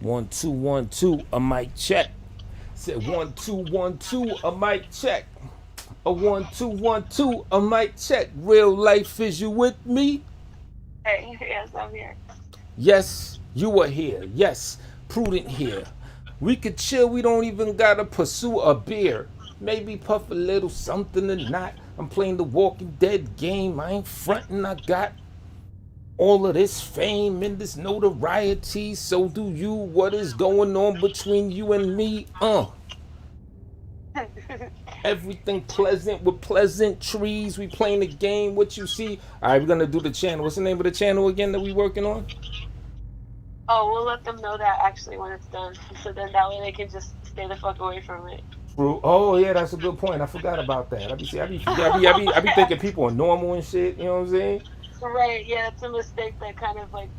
1 2 1 2, a mic check. Said 1 2 1 2, a mic check. A 1 2 1 2, a mic check. Real life, is you with me? Hey, yes, I'm here. Yes, you are here. Yes, prudent here. We could chill. We don't even gotta pursue a beer. Maybe puff a little something or not. I'm playing the Walking Dead game. I ain't frontin'. I got all of this fame and this notoriety. So do you. What is going on between you and me? Everything pleasant with pleasant trees. We playing the game. What you see? All right, we're gonna do the channel. What's the name of the channel again that we working on? Oh, we'll let them know that actually when it's done, so then that way they can just stay the fuck away from it. True. Oh yeah, that's a good point. I forgot about that. I be thinking people are normal and shit. You know what I'm saying? Right, yeah, it's a mistake that kind of like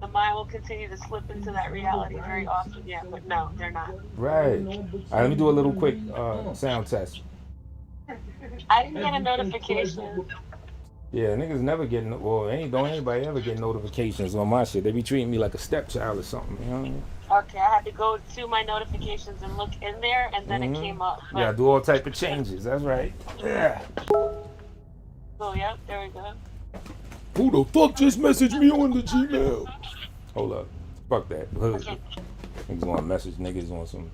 the mind will continue to slip into that reality very often. Yeah, but no, they're not. Right. All right, let me do a little quick sound test. I didn't get a notification. Yeah, niggas never getting. Well, don't anybody ever get notifications on my shit. They be treating me like a stepchild or something. You know what I mean? Okay, I had to go to my notifications and look in there, and then it came up. Yeah, But do all type of changes. That's right. Yeah. oh, yep, there we go. Who the fuck just messaged me on the Gmail? Hold up. Fuck that. Okay. Niggas want to message niggas on some.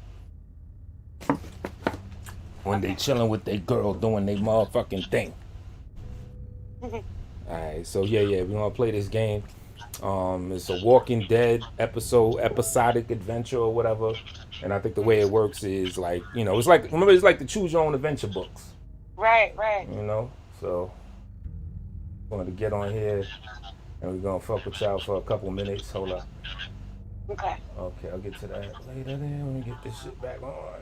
When they chilling with their girl doing their motherfucking thing. Alright, so yeah, we're gonna play this game. It's a Walking Dead episodic adventure or whatever. And I think the way it works is like, it's like, remember, it's like the choose your own adventure books. Right, right. So I'm going to get on here and we're gonna fuck with y'all for a couple minutes. Hold up. Okay. Okay, I'll get to that later. Then let me get this shit back on.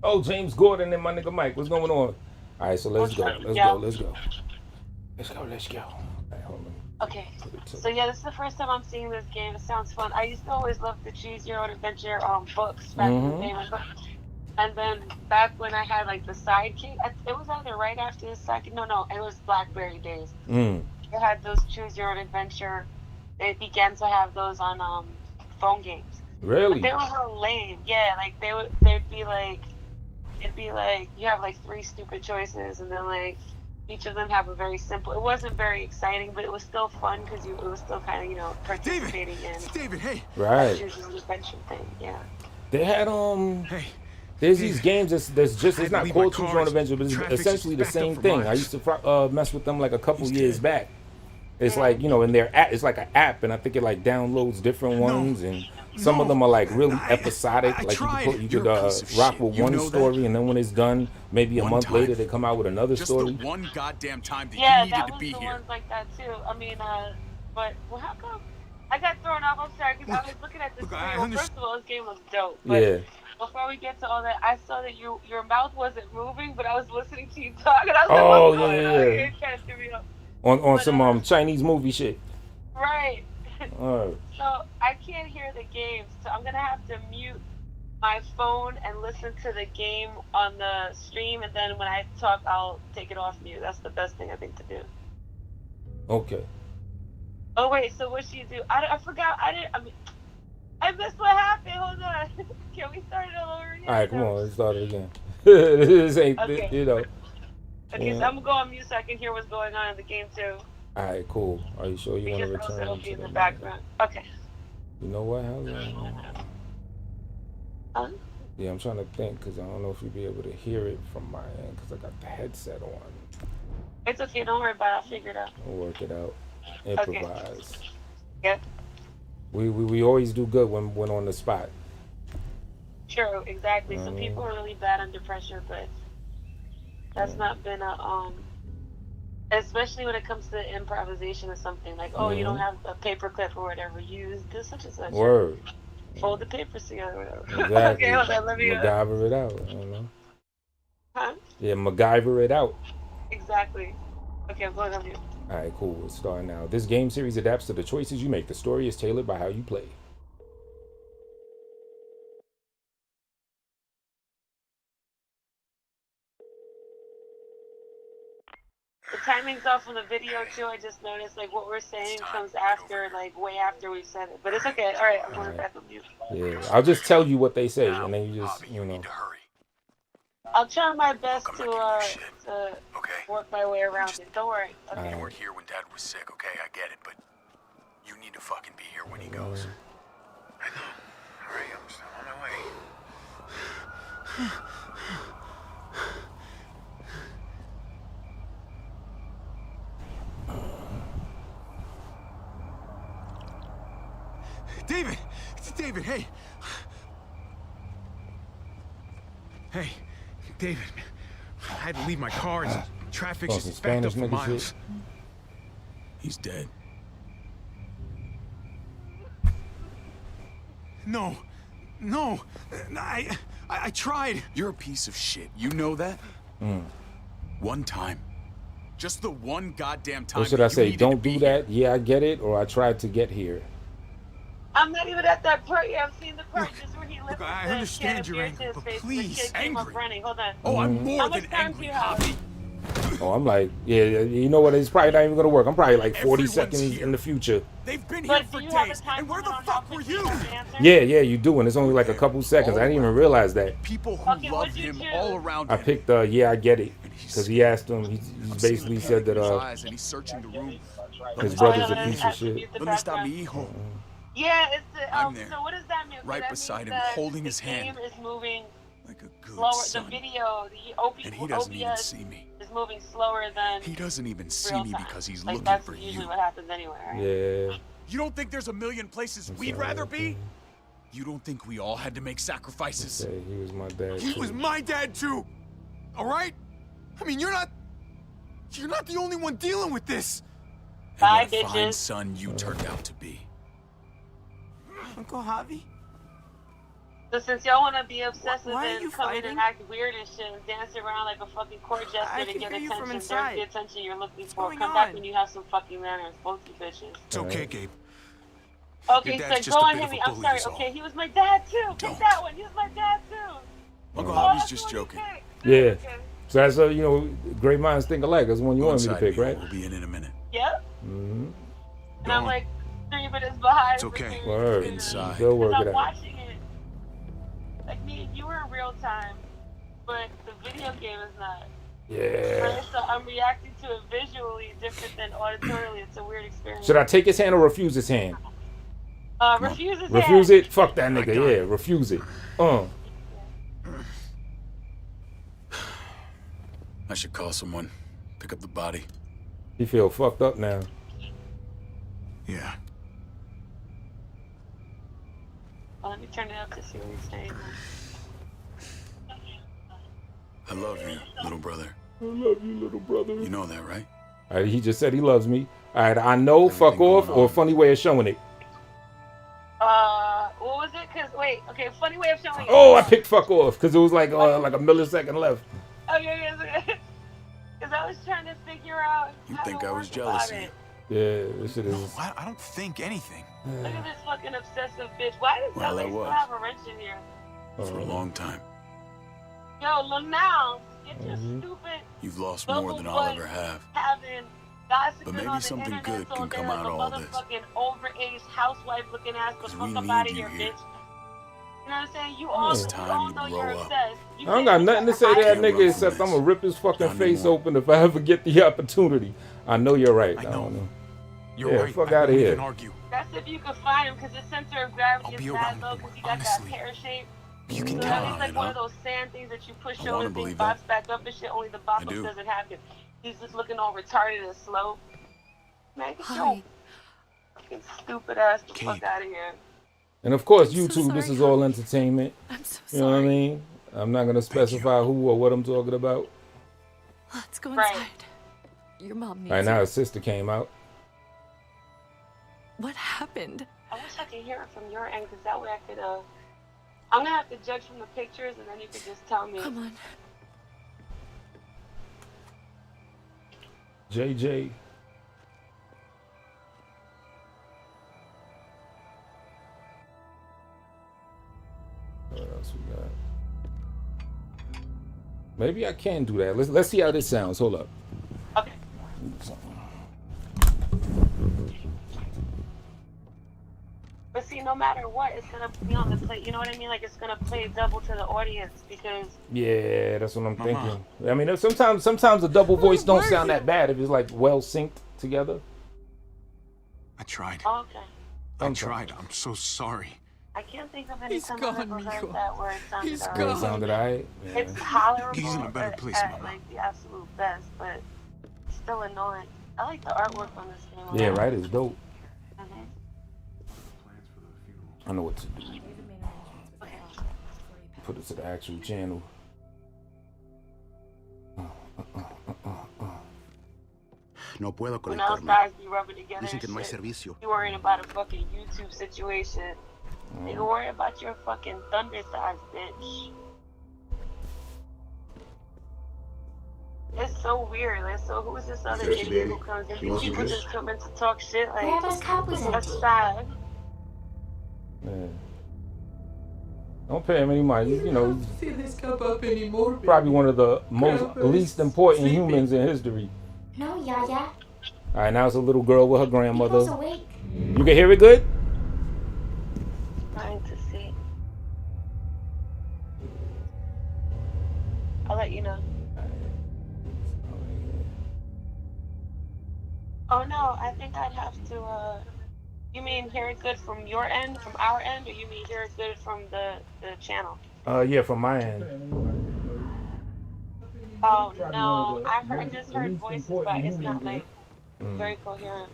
Oh, James Gordon and my nigga Mike, what's going on? All right, so let's go. Let's go. All right, hold on. Okay. So yeah, this is the first time I'm seeing this game. It sounds fun. I used to always love the choose your own adventure books back in the day. And then back when I had like the sidekick, it was either right after the sidekick. No, it was BlackBerry days. They had those choose your own adventure. They began to have those on phone games. Really? But they were real lame. Yeah, like they'd be like, it'd be like you have like three stupid choices, and then like each of them have a very simple. It wasn't very exciting, but it was still fun because it was still kind of participating in. David, hey. Right. Choose your own adventure thing. Yeah. They had Hey. There's these games that's just, it's not called Choose Your Own Adventure, but it's essentially the same thing. I used to mess with them like a couple years back. It's like, in their app, it's like an app, and I think it like downloads different ones, and some of them are like really episodic. Like you could rock with one story, and then when it's done, maybe a month later they come out with another story. Just the one goddamn time that you Yeah, needed that to was be the here. ones like that too. I mean, but well, how come I got thrown off? I'm sorry because I was looking at this. Well, first of all, this game was dope. But Yeah. before we get to all that, I saw that your mouth wasn't moving, but I was listening to you talk, and I was Oh, like, "What's going on?" yeah. It kind of threw me off. On some Chinese movie shit. Right. Alright. So I can't hear the game, so I'm gonna have to mute my phone and listen to the game on the stream, and then when I talk, I'll take it off mute. That's the best thing I think to do. Okay. Oh wait, so what should you do? I forgot. I missed what happened. Hold on. Can we start it all over again? All right, come on, let's start it again. This ain't, Okay. Okay, so I'm gonna go on mute so I can hear what's going on in the game too. All right, cool. Are you sure you want to Because return it'll be to in the background. Okay. You know what? How's Huh? Yeah, I'm trying to think because I don't know if you'll be able to hear it from my end because I got the headset on. It's okay. Don't worry about it. I'll figure it out. We'll work it out. Improvise. Okay. Yep. We always do good when on the spot. True. Exactly. Some people are really bad under pressure, but that's not been a especially when it comes to improvisation or something like, oh, you don't have a paper clip or whatever. Use this such and such. Word. Fold the papers together. Whatever. Exactly. Okay, hold on. Let me. MacGyver it out. You know. Huh? Yeah, MacGyver it out. Exactly. Okay, I'm going on mute. All right, cool. We'll start now. This game series adapts to the choices you make. The story is tailored by how you play. The timer timing's off on the video too. I just noticed like what we're saying comes after, like way after we said it. But it's okay. All right, I'm going back on mute. Yeah, I'll just tell you what they say, and then you just, you know. I'll try my best to work my way around it. Don't worry. Okay. You weren't here when Dad was sick, okay? I get it, but you need to fucking be here when he goes. I know. All right, I'm still on my way. David! David, hey! Hey, David, I had to leave my car. Traffic's just backed up for miles. He's dead. No, I tried. You're a piece of shit. You know that? One time. Just the one goddamn time. Or should I say, don't do that? Yeah, I get it. Or I tried to get here. I'm not even at that part yet. I've seen the part just where he lifted I understand your anger, but please, angry. Running. Hold on. Oh, I'm more than time angry, do you have? Javi. Oh, I'm like, yeah, you know what? It's probably not even gonna work. I'm probably like 40 Everyone's seconds here. in the future. They've been But here for do you have a days, time and where the limit on how fuck were quickly you? have to answer? Yeah, you do, and it's only like a couple seconds. I didn't even realize that. People who Okay, love what'd you him choose? all around I him. picked, yeah, I get it, because he asked him. He basically said that Eyes and he's searching the room. his Oh, brother's a yeah, piece of shit. ¿Dónde está mi hijo? Yeah, it's the, I'm there, so what does that mean? right That beside means him, that holding the his hand. game is moving Like a good slower. son. The video, the OBS And he doesn't even see me. is moving slower than He doesn't even see real me time. because he's like, looking that's for usually you. what happens anyway, right? Yeah. You don't think there's a million places we'd rather be? You don't think we all had to make sacrifices? Say, he was my dad. He too. was my dad too. All right? I mean, you're not the only one dealing with this. Bye, And what a fine bitches. son you turned out to be. Uncle Javi? So since y'all want to be obsessive Why are and you come in fighting? and act weird and shit and dance around like a fucking court jester I to can get hear you from attention, there's inside. the attention you're looking for. going Come back on? when you have some fucking manners, both you bitches. It's okay, Gabe. Okay, Your dad's so just go a on, bit hit of me. a I'm bully, sorry. is all. Okay, he was my dad too. Take Don't. that one. He was my dad too. Uncle Oh, Javi's that's just the one you joking. picked. Yeah. Okay. So that's, you know, great minds think alike. That's the one you Go wanted me to inside, pick, Mio. right? We'll be in a minute. Yep. Mm-hmm. And I'm like 3 minutes behind. It's okay. Word. Inside. They'll work Because it I'm out. watching it. Like me and you were in real time, but the video game is not. Yeah. Right? So I'm reacting to it visually different than auditorily. It's a weird experience. Should I take his hand or refuse his hand? Refuse his Refuse hand. it? Fuck that nigga. Yeah, refuse it. I should call someone. Pick up the body. He feel fucked up now. Yeah. Well, let me turn it up to see what he's saying. I love you, little brother. I love you, little brother. You know that, right? All right, he just said he loves me. All right, I know, Everything fuck off, going or on. funny way of showing it. What was it? Cause wait, okay, funny way of showing it. Oh, I picked fuck off because it was like a millisecond left. Okay, because I was trying to figure out. You how think to I was work jealous about of it. you? Yeah, this shit is. I don't think anything. Look at this fucking obsessive bitch. Why does Well, I somebody still was. have a wrench in here? For a long time. Yo, look now. Get your Mm-hmm. stupid You've lost more than I'll ever have. having gossiping But maybe on the something internet good so can come there's out a of all this. motherfucking overaged housewife looking ass the 'Cause we fuck up need out of you here, here. bitch. You know what I'm saying? You all, It's you time all you know grow you're up. obsessed. You I don't think got you nothing to can say to hide that can't nigga run from except this. I'm gonna rip his fucking Not face anymore. open if I ever get the opportunity. I know you're right. I I know. don't know. You're Yeah, right. fuck I outta wouldn't here. even argue. That's if you could find him, because his center of gravity I'll is be mad around low, you, because he got honestly. that pear shape. You can So count he's on like it, one huh? of those sand things that you push I over wanna and thing believe bops that. back up and shit, only the bop I up do. doesn't happen. He's just looking all retarded and slow. Man, get your Hi. fucking stupid ass the fuck Kate. out of here. And of course, I'm so YouTube, this sorry, is all honey. entertainment. I'm so You know what I sorry. mean? I'm not gonna specify who or what I'm talking about. Let's go Right. inside. Your mom needs Right now, you. his sister came out. What happened? I wish I could hear it from your end, because that way I could, I'm gonna have to judge from the pictures, and then you could just tell me. Come on. JJ. What else we got? Maybe I can do that. Let's see how this sounds. Hold up. Okay. something. But see, no matter what, it's gonna be on the play. You know what I mean? Like it's gonna play double to the audience because. Yeah, that's what I'm thinking. I mean, sometimes the double voice don't sound that bad if it's like well synced together. I tried. Oh, okay. I tried. I'm so sorry. I can't think of any He's time gone, I've ever heard Mijo. that where it sounded He's alright. Yeah, it sounded alright. Yeah. It's tolerable He's in a better place, at Mama. like the absolute best, but still annoying. I like the artwork on this game. Yeah, right. It's dope. Mm-hmm. I know what to do. Put it to the actual channel. No puedo When those conectarme. guys be rubbing together Dicen que and no hay shit, servicio. you worrying about a fucking YouTube situation. You can worry about your fucking thunder size, bitch. It's so weird. Like, so who's this other idiot who comes in? These people just come in to talk shit. Like, that's sad. Yeah. Don't pay him any mind. You know, Feel his cup up anymore. probably one of the most Grandpa's least important sleeping. humans in history. No, Yaya. All right, now it's a little girl with her He grandmother. was awake. You can hear it good? Trying to see. I'll let you know. Oh no, I think I'd have to, you mean hear it good from your end, from our end, or you mean hear it good from the channel? Yeah, from my end. Oh no, I just heard voices, but it's not like very coherent.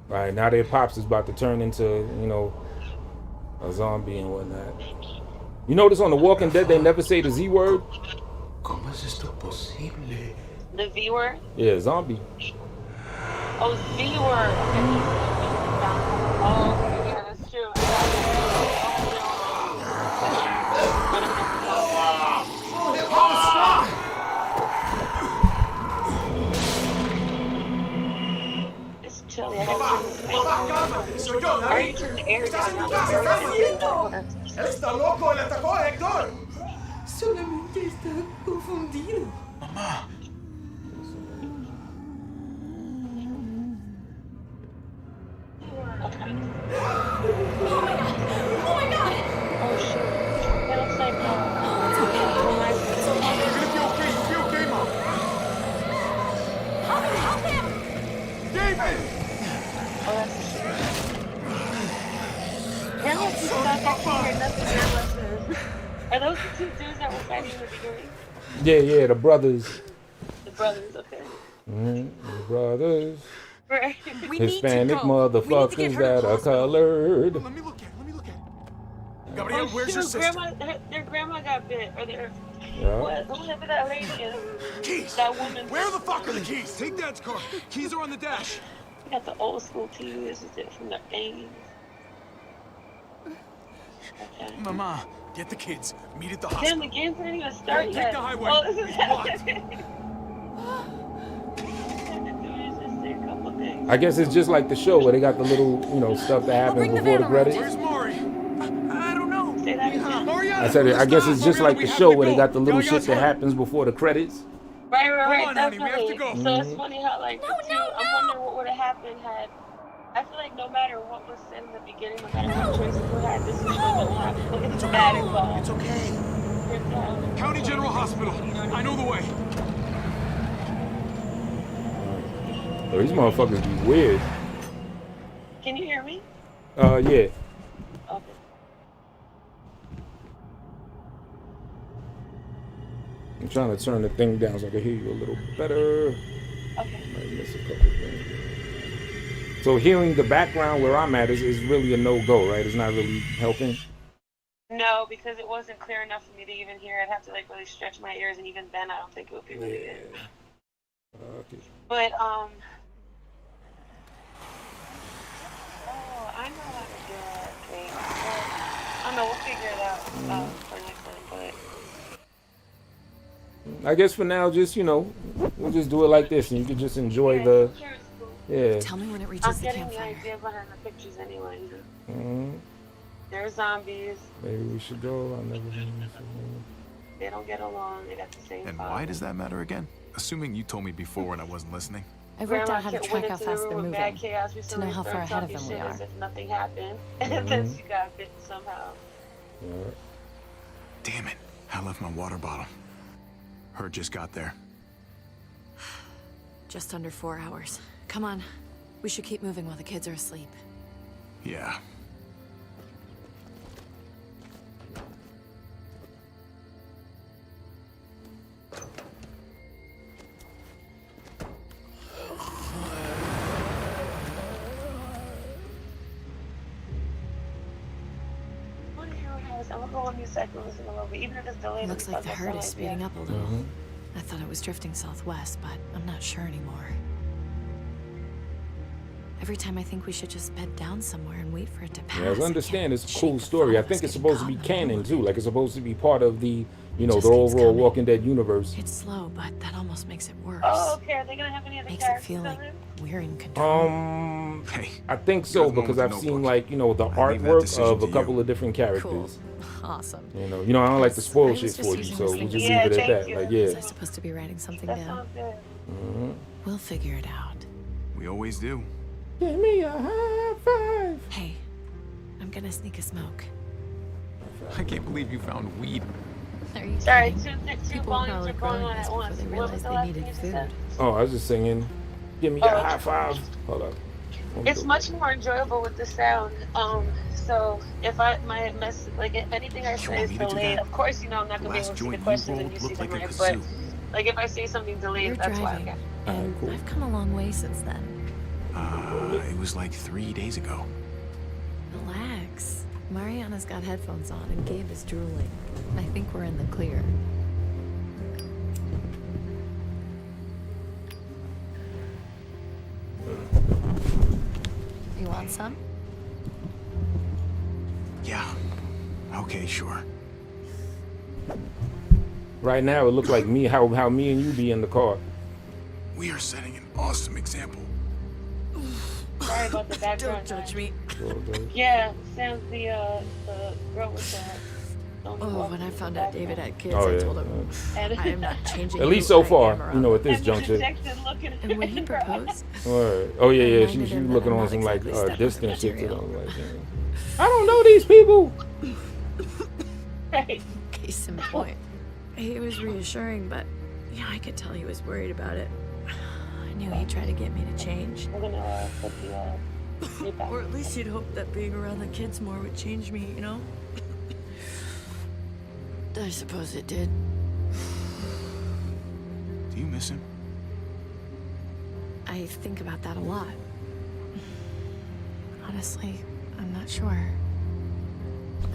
All right, now their pops is about to turn into, you know, a zombie and whatnot. You notice on The Walking Dead they never say the Z word? ¿Cómo es esto posible? The V word? Yeah, zombie. Oh, V word. Okay. Oh, yeah, that's true. It's chilly. I gotta turn the air down. Él está loco, le atacó a Héctor. Solamente está confundido. Mamá. Oh shit. That looks like Be okay, Mom. Help him! David! oh, that's Grandma just got back here. That's what Grandma says. Are those the two dudes that were fighting in the beginning? Yeah, the brothers. The brothers, okay. The brothers. Right. We need to Hispanic go. We need to get motherfuckers her to that the are hospital. colored. Let me look at Gabriel, where's your sister? Their grandma got bit, or their Yeah. whatever that lady is. Keys! That woman. Where the fuck are the keys? Take Dad's car. Keys are on the dash. Got the old school TV. This is it from the 80s. Okay. Mama, get the kids. Meet at the Damn, hospital. the game's not even started Take yet. the highway. Oh, this is It's blocked. happening. Just say a couple things. I guess it's just like the show where they got the little, you know, stuff that happens bring the before the van around. credits. Where's Mari? I don't know. Say that again. Mariana, I said it. I guess it's just like the show where they got the little Yaya's shit that hurt. happens before the credits. Right, Hold on, honey, we have to definitely. go. So it's funny how, like, the two, I'm wondering what would have happened had. I feel like no matter what was said in the beginning, no matter what choices we had, this was going to happen. Look at the bad involved. It's okay. County General Hospital. I know the way. Oh, these motherfuckers be weird. Can you hear me? Yeah. Okay. I'm trying to turn the thing down so I can hear you a little better. Okay. Might miss a couple things. So hearing the background where I'm at is really a no-go, right? It's not really helping. No, because it wasn't clear enough for me to even hear. I'd have to like really stretch my ears, and even then, I don't think it would be really good. Okay. But oh, I know how to do that thing. But, I don't know. We'll figure it out for next time. But I guess for now, just, you know, we'll just do it like this, and you can just enjoy the, sure, it's cool. yeah. Tell me when it I'm reaches the getting the campfire. idea behind the pictures anyway. Mhm. They're zombies. Maybe we should go. I'll never been. They don't get along. They got the same And father. why does that matter again? Assuming you told me before and I wasn't listening. I've worked Grandma out how to went track how into the fast room they're with moving, bad chaos to recently, know how far started ahead of talking them we shit are. as if nothing happened, and then she got bitten somehow. Yeah. Damn it. I left my water bottle. Her just got there. Just under 4 hours. Come on. We should keep moving while the kids are asleep. Yeah. I'm gonna go on your second listen a little bit, even if it's delayed. Looks like the herd is speeding up a little. I thought it was drifting southwest, but I'm not sure anymore. Every time I think we should just bed down somewhere and wait for it to pass. Yeah, as I understand, it's a cool story. I think it's supposed to be canon too. Like it's supposed to be part of the, you know, the overall Walking Dead universe. It's slow, but that almost makes it worse. Oh, okay. Are they gonna have any other Makes it characters feel on like it? we're in control. I think so because I've seen like, you know, the artwork of a couple of different characters. Cool. Awesome. You know, I don't like to spoil shit just for you, using so this we'll thing just to leave it at that. you. Like, yeah. Was I supposed to be writing something That down? sounds good. We'll figure it out. We always do. Give me a high five. Hey, I'm gonna sneak a smoke. I can't believe you found weed. Are you Sorry, kidding? two People volumes probably are going on growing this at before once. they What was realized the they last needed thing you food. said? Oh, I was just singing. Give me a high five. Hold up. It's much more enjoyable with the sound. So if if anything I say is delayed, of course, you know I'm not gonna be able to see the questions and you see them, right? But like if I say something delayed, You're that's driving, why. and cool. I've come a long way since then. It was like 3 days ago. Relax. Mariana's got headphones on and Gabe is drooling. I think we're in the clear. You want some? Yeah. Okay, sure. Right now, it looks like me, how me and you be in the car. We are setting an awesome example. Sorry about the background. Don't judge me. Yeah, Sam's the girl with the. Oh, when I found out David had kids, Oh, I yeah. told him, I am not changing. At least who so I far, am around you know, at them." this juncture. And when he proposed, Alright. Oh yeah, yeah. She reminded was him that looking I'm on not some like exactly stepmother distant shit to material. them. Like, yeah. I don't know these people. Right. case in point. He was reassuring, but yeah, I could tell he was worried about it. I knew he'd try to get me to change. We're gonna put the Or at least he'd hope that being around the kids more would change me, you know? I suppose it did. Do you miss him? I think about that a lot. Honestly, I'm not sure.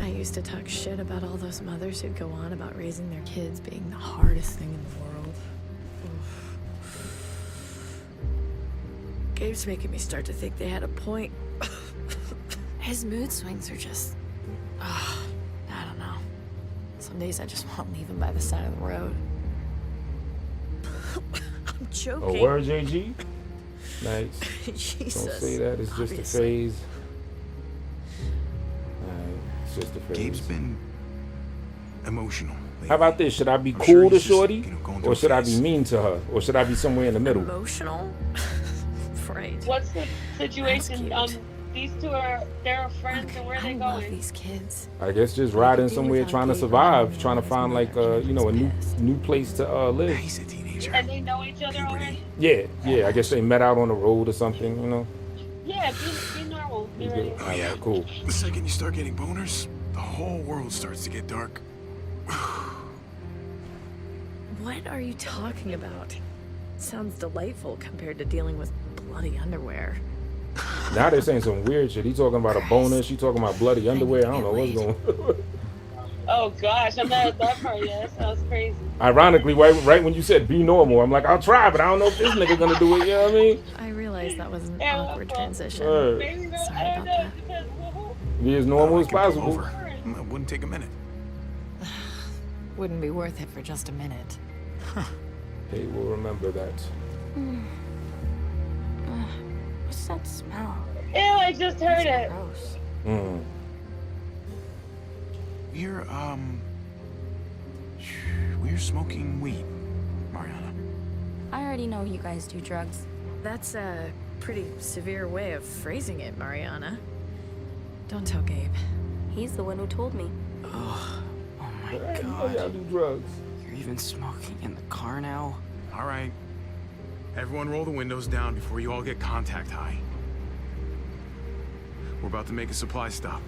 I used to talk shit about all those mothers who'd go on about raising their kids being the hardest thing in the world. Gabe's making me start to think they had a point. His mood swings are just... I don't know. Some days I just want to leave him by the side of the road. I'm joking. A word, JG? Nice. Jesus. Don't say that. It's just a phase. It's just a phase. Gabe's been emotional lately. How about this? Should I be I'm cool sure to he's just, Shorty? you know, going through Or a should I be phase. mean to her? Or should I be somewhere in the middle? Emotional? Right. What's the situation? That's cute. These two they're friends, and where are they I love going? these kids. I guess just I riding could do somewhere without trying to Gabe survive, around trying to as find like mother. you know, a Pissed. new place to live. He's a teenager. And they know each other Puberty. already? Yeah. I guess they met out on the road or something, you know. Yeah, be normal. Be ready. Oh yeah, Cool. The second you start getting boners, the whole world starts to get dark. What are you talking about? Sounds delightful compared to dealing with bloody underwear. Now they're saying some weird shit. He talking about a boner. She talking about bloody underwear. I don't know what's going on. Oh gosh, I'm not at that part yet. That sounds crazy. Ironically, right when you said be normal, I'm like, I'll try, but I don't know if this nigga gonna do it. You know what I mean? I realized that was an Yeah, awkward well, transition. Right. Maybe not. Sorry I don't about know. that. Depends. Be as normal I as could pull possible. over. It wouldn't take a minute. Wouldn't be worth it for just a minute. They will remember that. What's that smell? Ew, I just heard it. Gross. Here, we're smoking weed, Mariana. I already know you guys do drugs. That's a pretty severe way of phrasing it, Mariana. Don't tell Gabe. He's the one who told me. Oh my You know god. y'all do drugs. You're even smoking in the car now? All right. Everyone roll the windows down before you all get contact high. We're about to make a supply stop.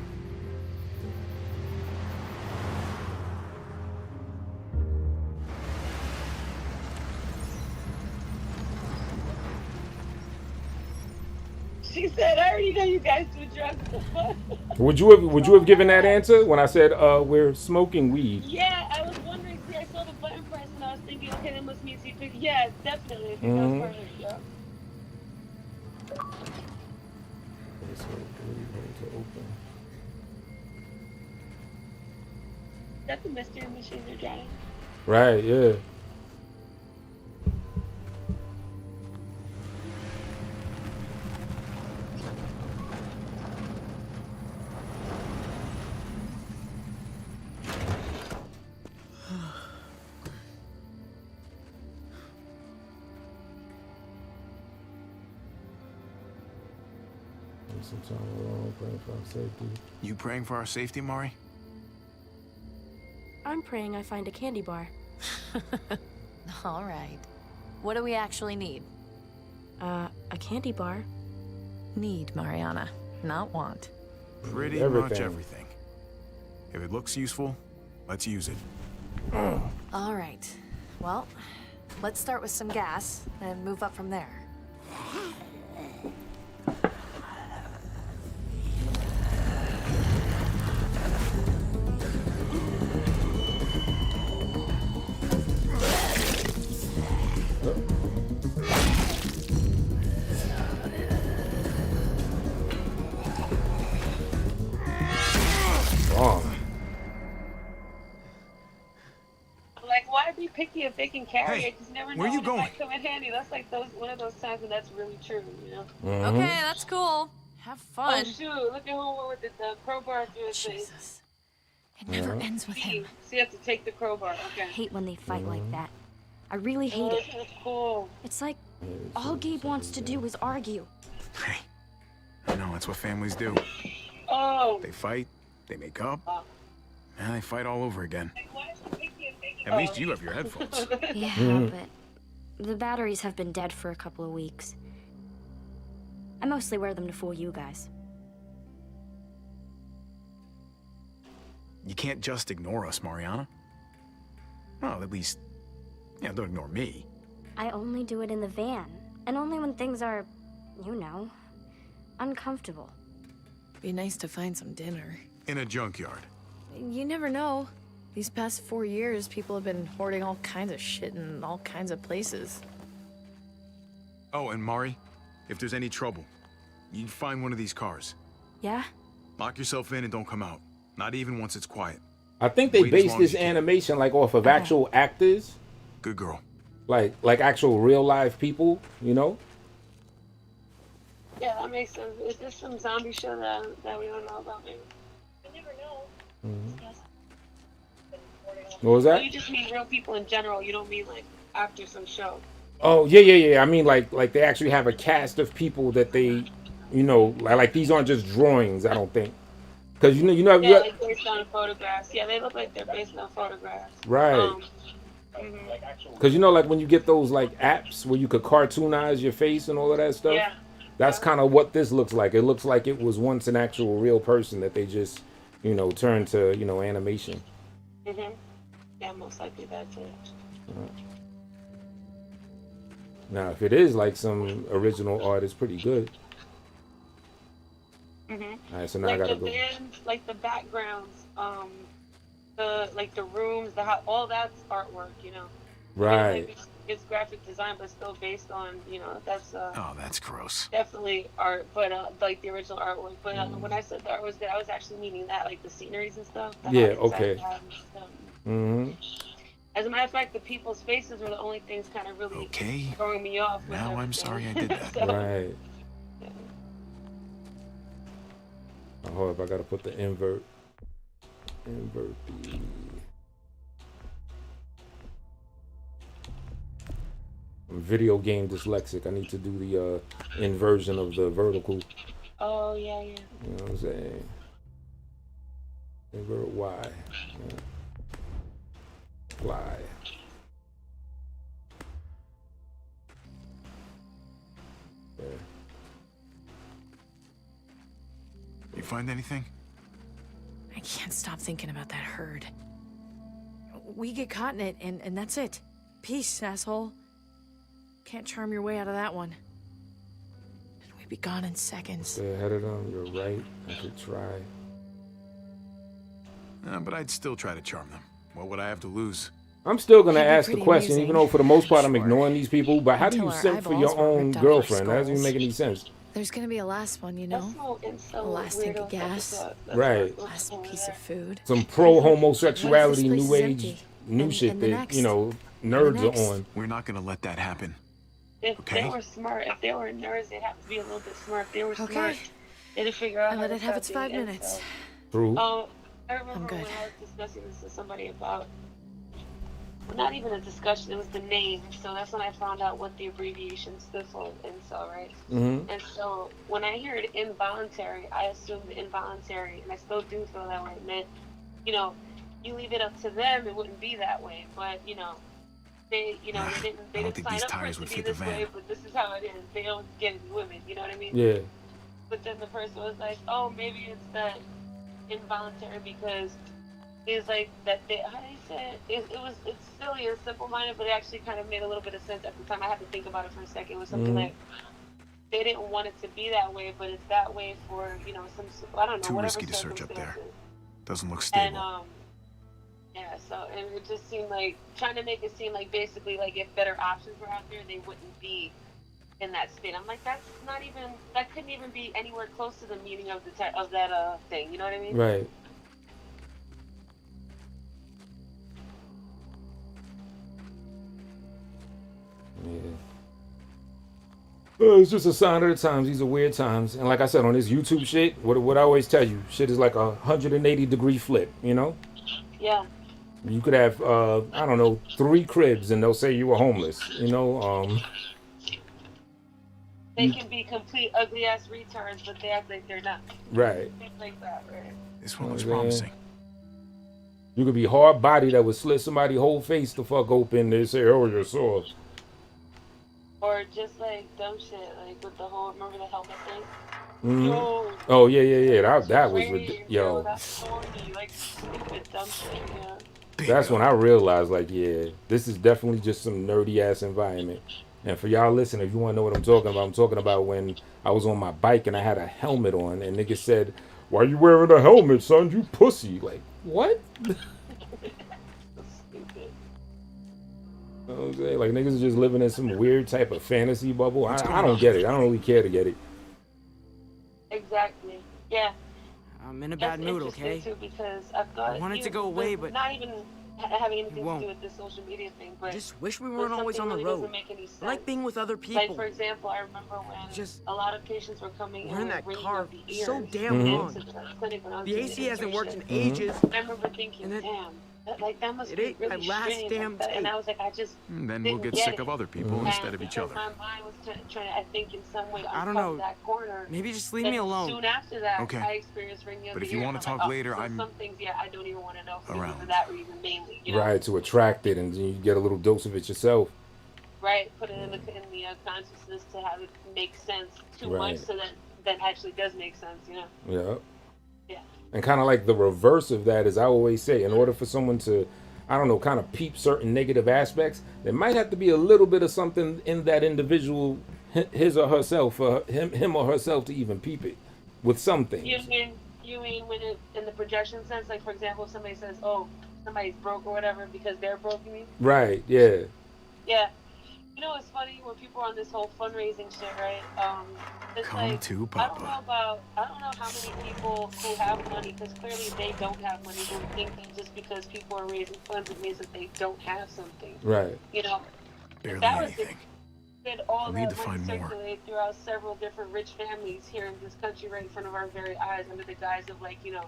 She said, I already know you guys do drugs. Would you have given that answer when I said we're smoking weed? Yeah, I was wondering. See, I saw the button press and I was thinking, okay, that must mean she took. Yeah, definitely. That was part of it, yeah. Is that the mystery machine they're driving? Right, yeah. You praying for our safety, Mari? I'm praying I find a candy bar. All right. What do we actually need? A candy bar. Need, Mariana, not want. Pretty Everything. much everything. If it looks useful, let's use it. All right. Well, let's start with some gas and move up from there. Like, why be picky if they can carry Hey, it? Just never know where you when it might going? come in handy. That's like one of those times when that's really true, you know? Okay, that's cool. Have fun. Oh, shoot. Look at who went with the crowbar through his face. Jesus. It never ends with him. So you have to take the crowbar. I Okay. hate when they fight like that. I really hate Oh, it. this is cool. It's like all Gabe wants to do is argue. Hey, I know, that's what families do. Oh. They fight, they make up, and they fight all over again. Like, why is she picky if they can- At least you have your headphones. Yeah, but the batteries have been dead for a couple of weeks. I mostly wear them to fool you guys. You can't just ignore us, Mariana. Well, at least, yeah, don't ignore me. I only do it in the van, and only when things are, you know, uncomfortable. Be nice to find some dinner. In a junkyard. You never know. These past 4 years, people have been hoarding all kinds of shit in all kinds of places. Oh, and Mari, if there's any trouble, you find one of these cars. Yeah? Lock yourself in and don't come out. Not even once it's quiet. I think they Wait as based long as this you can. animation like off of actual actors, Good girl. like actual real live people, you know? Yeah, that makes sense. Is this some zombie show that we don't know about, maybe? I never know. What was Or that? you just mean real people in general. You don't mean like after some show. Oh yeah. I mean like they actually have a cast of people that they, you know, like these aren't just drawings. I don't think, because you know, Yeah, like based on photographs. Yeah, they look like they're based on photographs. right? Because you know, like when you get those like apps where you could cartoonize your face and all of that stuff. Yeah. That's kind of what this looks like. It looks like it was once an actual real person that they just, you know, turned to, you know, animation. Yeah, most likely that's it. Now, if it is like some original art, it's pretty good. All right, so now Like I gotta the go. bands, like the backgrounds, the rooms, all that's artwork, you know. Right. Maybe it's graphic design, but still based on, you know, that's Oh, that's gross. definitely art, but like the original artwork. But when I said the art was good, I was actually meaning that, like the sceneries and stuff. the Yeah, houses okay. that they have and stuff. Mm-hmm. As a matter of fact, the people's faces were the only things kind of really Okay. throwing me off. with Now I'm everything. sorry I did that. So, Right. Oh, hold up, I gotta put the invert. Invert the. I'm video game dyslexic. I need to do the inversion of the vertical. Oh, yeah. You know what I'm saying? Invert Y. Yeah. Fly. Yeah. You find anything? I can't stop thinking about that herd. We get caught in it, and that's it. Peace, asshole. Can't charm your way out of that one. And we'd be gone in seconds. Stay ahead of them. You're right. I could try. But I'd still try to charm them. What would I have to lose? I'm still gonna He'd be ask the pretty question, amusing. even though for the most part I'm Sure. ignoring these people. But how do Until you our simp for eyeballs your were own ripped out of our girlfriend? That doesn't even skulls. make any sense. There's gonna be a last one, you That's know? so A last tank of weirdo gas. episode. That's Right. what Last was piece there. of food. Some pro homosexuality, What if this new place is age, empty? new And- shit and the that next? you know And the nerds next? are on. We're not gonna let that happen. If Okay. they were smart, if they were nerds, they'd have to be a little bit smart. If they were Okay. smart, they'd figure out And how let to it have stop its 5 being minutes. incels. True. I remember good. when I was discussing this with somebody about, well, not even a discussion, it was the name. So that's when I found out what the abbreviation stood for, incel, right? Mm-hmm. And so when I heard involuntary, I assumed involuntary, and I still do feel that way. It meant, you know, you leave it up to them, it wouldn't be that way. But, you know, they I didn't don't think sign these up for it tires to would be fit the this way, van. but this is how it is. They don't get any women, you know what I mean? Yeah. But then the person was like, oh, maybe it's that involuntary because it's like that they, how they said, it's silly and simple-minded, but it actually kind of made a little bit of sense at the time. I had to think about it for a second. It was something like, they didn't want it to be that way, but it's that way for, you know, some, I don't know, Too whatever risky to search up there. circumstances. Doesn't look And, stable. yeah, so and it just seemed like, trying to make it seem like basically like if better options were out there, they wouldn't be in that state. I'm like, that's not even, that couldn't even be anywhere close to the meaning of the of that thing, you know what I mean? Right. Yeah. It's just a sign of the times. These are weird times. And like I said, on this YouTube shit, what I always tell you, shit is like a 180-degree flip, you know? Yeah. You could have, I don't know, 3 cribs and they'll say you were homeless, you know? They can be complete ugly-ass retards, but they act like they're not. Right. Things like that, right? This one looks Okay. promising. You could be hard-bodied that would slit somebody's whole face the fuck open. They say, oh, you're sore. Or just like dumb shit, like with the whole, remember the helmet thing? Mhm. Yo, Oh, yeah. That was, brave, yo. that's corny, like stupid dumb shit, yeah. That's when I realized, like, yeah, this is definitely just some nerdy-ass environment. And for y'all listening, if you want to know what I'm talking about when I was on my bike and I had a helmet on, and niggas said, why you wearing a helmet, son? You pussy. Like, what? That's stupid. You know what I'm saying? Like, niggas are just living in some weird type of fantasy bubble. I don't get it. I don't really care to get it. Exactly. Yeah. I'm in a That's bad mood, interesting, okay? too, because I thought I want it to even go away, with but not even having anything to won't. do with this social media thing, but I just wish we but weren't always on something the really road. doesn't make any I like sense. being with other Like, people. for example, I remember when Just- a lot of patients were coming We're in in with that ringing car of the ears so damn long. into the clinic when I was The doing AC hasn't worked in internship. ages. I remember thinking, And then- damn, that must It be ain't really my last strange. damn Like that. And tape. I was like, I just And then we'll didn't get get sick it. of other people And instead of each because other. my mind was trying to, I think, in some way I don't uncover know. that corner. Maybe just leave Then me alone. Soon after that, Okay. I experienced ringing of But the if you ears. wanna I'm talk like, later, so I'm some things, yeah, I don't even want to know for around. that reason mainly. You know? Right, to attract it, and you get a little dose of it yourself. Right, put it in the consciousness to have it make sense too Right. much, so that actually does make sense. You know? Yeah. Yeah. And kind of like the reverse of that is I always say, in order for someone to, I don't know, kind of peep certain negative aspects, there might have to be a little bit of something in that individual, his or herself, him or herself, to even peep it with some things. You mean when it, in the projection sense, like for example, if somebody says, "Oh, somebody's broke" or whatever because they're broke, you mean? Right. Yeah. Yeah. You know, it's funny when people are on this whole fundraising shit, right? It's Come like, to I don't Papa. know how many people who have money, because clearly they don't have money, who think that just because people are raising funds, it means that they don't have something. Right. You know, Barely that was anything. did all I'll need that to money find more. circulate throughout several different rich families here in this country right in front of our very eyes under the guise of, like, you know,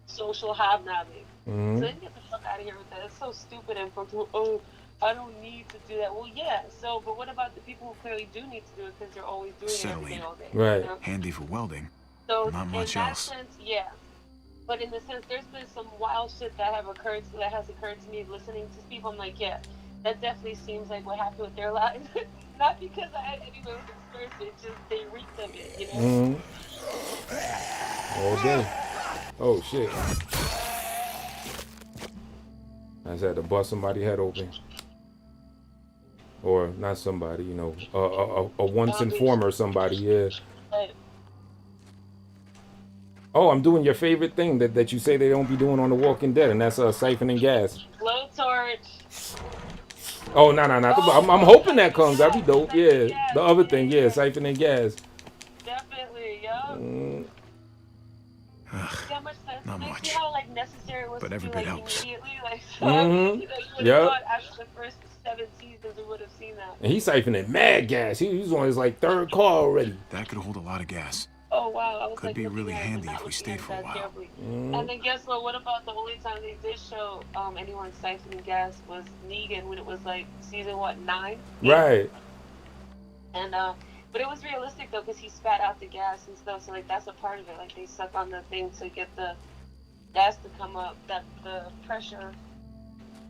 social hobnobbing. Mm-hmm. So then get the fuck out of here with that. It's so stupid and from oh, I don't need to do that. Well, yeah. So, but what about the people who clearly do need to do it because they're always doing it every day, all day? Right. You know? Handy for welding. So Not in much that else. sense, yeah. But in the sense, there's been some wild shit that has occurred to me listening to people. I'm like, yeah, that definitely seems like what happened with their lives. Not because I had anyone with experience, it's just they reeked of it, you know? Mm-hmm. All day. Oh shit. I just had to bust somebody's head open. Or not somebody, you know, a once informer somebody, yeah. Oh, I'm doing your favorite thing that you say they don't be doing on The Walking Dead, and that's siphoning gas. Blowtorch. Oh, no. I'm hoping that comes. That'd be dope, yeah. The other thing, yeah, siphoning gas. Definitely, yo. See how much sense Not it makes. much. See how like necessary it was But to every do bit like helps. immediately, like so Mm-hmm. you know, you would have Yep. thought after the first 7 seasons we would have seen that. And he's siphoning mad gas. He's on his like third car already. That could hold a lot of gas. Oh wow, I was Could like be looking really at it, but handy not if we looking stay at it for a that while. carefully. Mm-hmm. And then guess what? What about the only time they did show anyone siphoning gas was Negan when it was like season 9? Right. And but it was realistic though because he spat out the gas and stuff. So like that's a part of it. Like they suck on the thing to get the gas to come up. That the pressure,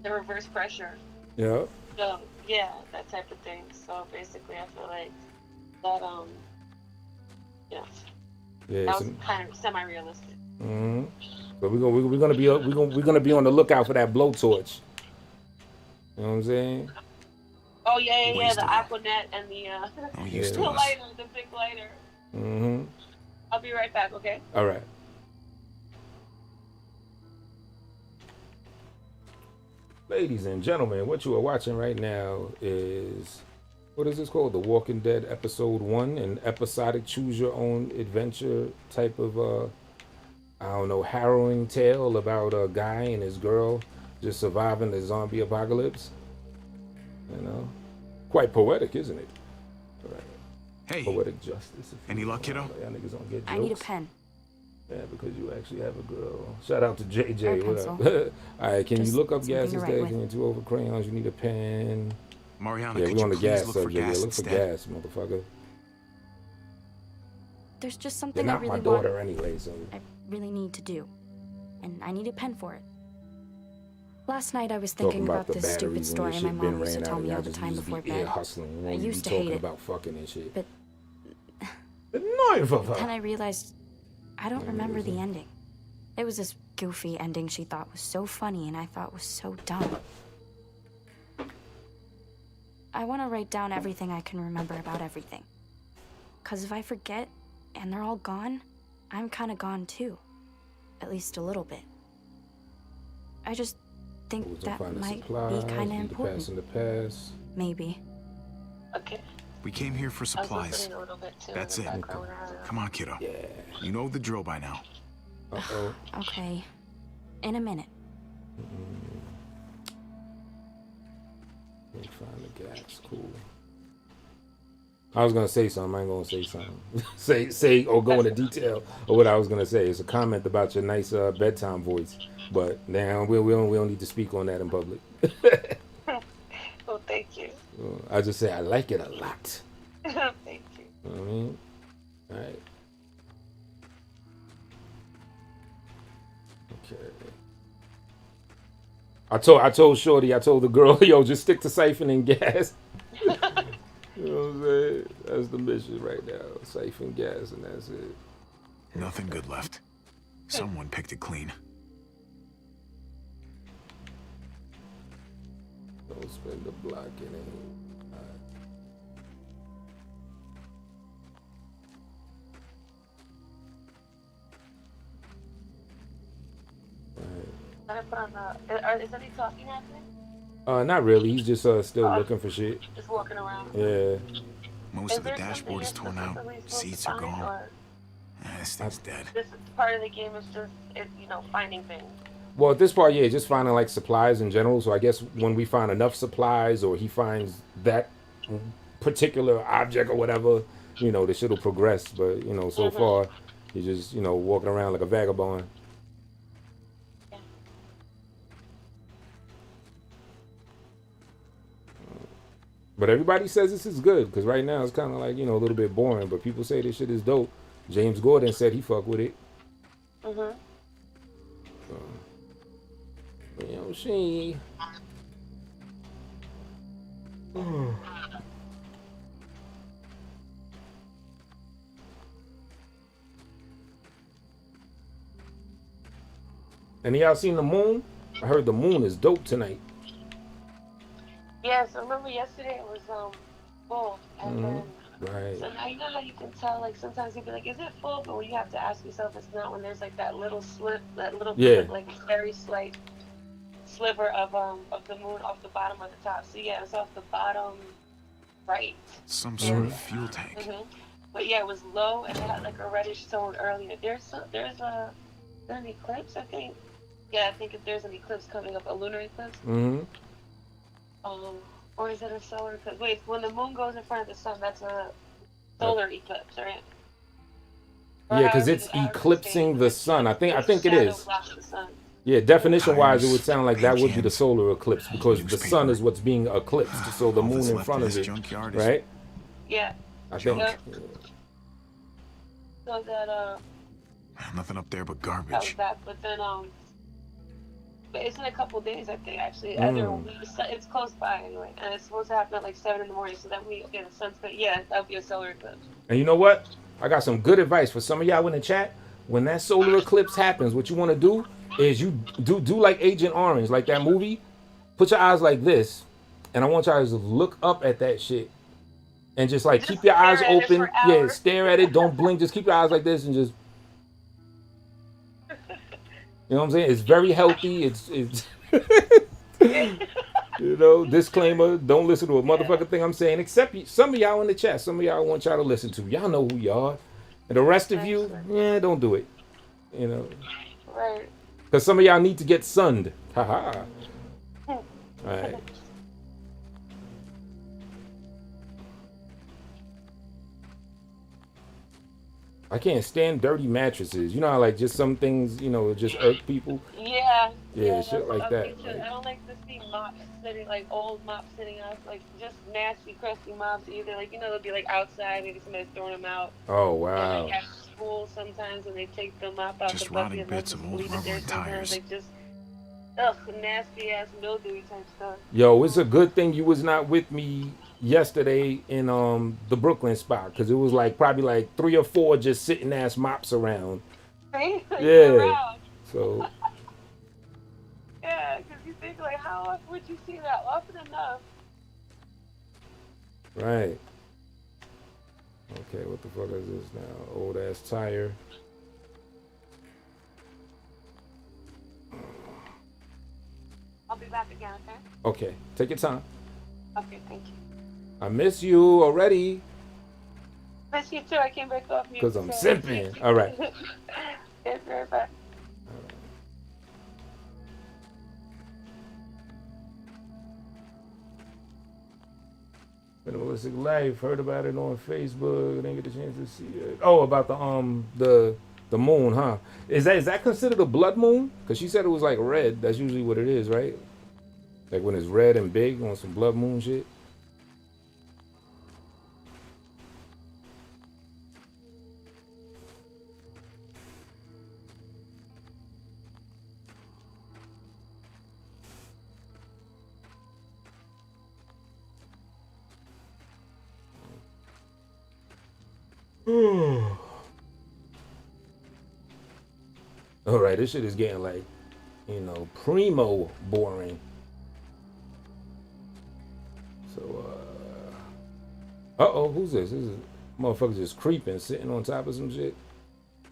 the reverse pressure. Yeah. So yeah, that type of thing. So basically, I feel like that yeah, Yeah. that was kind of semi-realistic. Mm-hmm. But we're gonna be on the lookout for that blowtorch. You know what I'm saying? Oh yeah, Waste the of it. Aquanet and the No use the to us. lighter, the big lighter. Mm-hmm. I'll be right back, okay? All right. Ladies and gentlemen, what you are watching right now is, what is this called? The Walking Dead Episode 1, an episodic choose your own adventure type of, I don't know, harrowing tale about a guy and his girl just surviving the zombie apocalypse. You know? Quite poetic, isn't it? All right. Hey, Poetic justice. any luck, kiddo? Y'all niggas don't get jokes. I need a pen. Yeah, because you actually have a girl. Shout out to JJ. Or a What up? All right, can Just you look up something gas to write instead? with. Can you do over crayons? You need a pen. Mariana, Yeah, could we you on the please gas look for subject. Yeah, gas look for instead? gas, motherfucker. There's just You're something not I really my daughter want. anyway, so. I really need to do. And I need a pen for it. Last night I was thinking Talking about the this stupid batteries and story this my shit been mom used to ran tell out. me Y'all all the just time used to before be ear bed. hustling. You I won't be used to hate talking it. about fucking and shit. But Annoying for then I realized I don't remember the ending. It was this goofy ending she thought was so funny and I thought was so dumb. I want to write down everything I can remember about everything. 'Cause if I forget and they're all gone, I'm kind of gone too. At least a little bit. I just think that might be kind of important. Pass in the pass. Maybe. Okay. We came here for I was supplies. listening a little bit too. That's in the it. background. Come on, kiddo. Yeah. You know the drill by now. Uh-oh. Okay. In a minute. Let me find the gas. Cool. I was gonna say something. I ain't gonna say something. say or go into detail or what I was gonna say. It's a comment about your nice bedtime voice, but now we don't need to speak on that in public. Oh, thank you. I just say I like it a lot. Thank you. You know what I mean? All right. Okay. I told Shorty, I told the girl, yo, just stick to siphoning gas. You know what I'm saying? That's the mission right now. Siphon gas, and that's it. Nothing good left. Someone picked it clean. Don't spend the block in it. Is any talking happening? Not really. He's just still looking for shit. Just walking around. Yeah. Most Is of the there dashboard is something torn you're out. specifically supposed Seats to are find, gone. or This thing's dead. this part of the game is just finding things. Well, at this part, yeah, just finding like supplies in general. So I guess when we find enough supplies, or he finds that particular object or whatever, the shit will progress. But so far, he's just walking around like a vagabond. But everybody says this is good because right now it's kind of like, you know, a little bit boring. But people say this shit is dope. James Gordon said he fuck with it. Mhm. So, we'll see. And y'all seen the moon? I heard the moon is dope tonight. Yeah, so remember yesterday it was full, and then Right. so now you know how you can tell, like sometimes you'll be like, is it full? But when you have to ask yourself, it's not, when there's like that little slip, that little like very slight sliver of the moon off the bottom of the top. So yeah, it's off the bottom right. Some sort of fuel tank. But yeah, it was low and it had like a reddish tone earlier. There's an eclipse, I think. Yeah, I think if there's an eclipse coming up, a lunar eclipse. Or is it a solar eclipse? Wait, when the moon goes in front of the sun, that's a solar eclipse, right? Yeah, because it's eclipsing the sun. I think it is. Yeah, definition-wise, it would sound like that would be the solar eclipse because the sun is what's being eclipsed, so the moon in front of it, right? Yeah. I think. So that nothing up there but garbage. That was that, but then but it's in a couple days, I think, actually. Either it's close by anyway, and it's supposed to happen at like 7 in the morning, so that we the sun's gonna, that would be a solar eclipse. And you know what? I got some good advice for some of y'all in the chat. When that solar eclipse happens, what you want to do is you do like Agent Orange, like that movie. Put your eyes like this, and I want y'all to look up at that shit, and just like keep your eyes open. Yeah, stare at it. Don't blink. Just keep your eyes like this, and just. You know what I'm saying? It's very healthy. It's you know, disclaimer, don't listen to a motherfucking thing I'm saying, except some of y'all in the chat. Some of y'all want y'all to listen to. Y'all know who y'all are. And the rest of you, don't do it. You know. Right. Because some of y'all need to get sunned. Haha. All right. I can't stand dirty mattresses. You know how like just some things, you know, just irk people? Yeah, shit like that. I don't like to see mops sitting, like old mops sitting out, like just nasty, crusty mops either. Like, you know, they'll be like outside, maybe somebody's throwing them out. Oh, wow. And like at school sometimes when they take the mop out just the bucket rotting bits of old rubber and tires. Like just, nasty ass mildewy type stuff. Yo, it's a good thing you was not with me yesterday in the Brooklyn spot, because it was like probably like 3 or 4 just sitting ass mops around. Right? Yeah. So. Yeah, because you think like, how often would you see that? Often enough. Right. Okay, what the fuck is this now? Old ass tire. I'll be back again, okay? Okay, take your time. Okay, thank you. I miss you already. Miss you too. I came back off mute. Because I'm simping. All right. Yes, very bad. Minimalistic Life, heard about it on Facebook, didn't get a chance to see it. Oh, about the moon, huh? Is that considered a blood moon? Because she said it was like red. That's usually what it is, right? Like when it's red and big on some blood moon shit. All right, this shit is getting like, you know, primo boring. So, who's this? This is motherfucker just creeping, sitting on top of some shit. The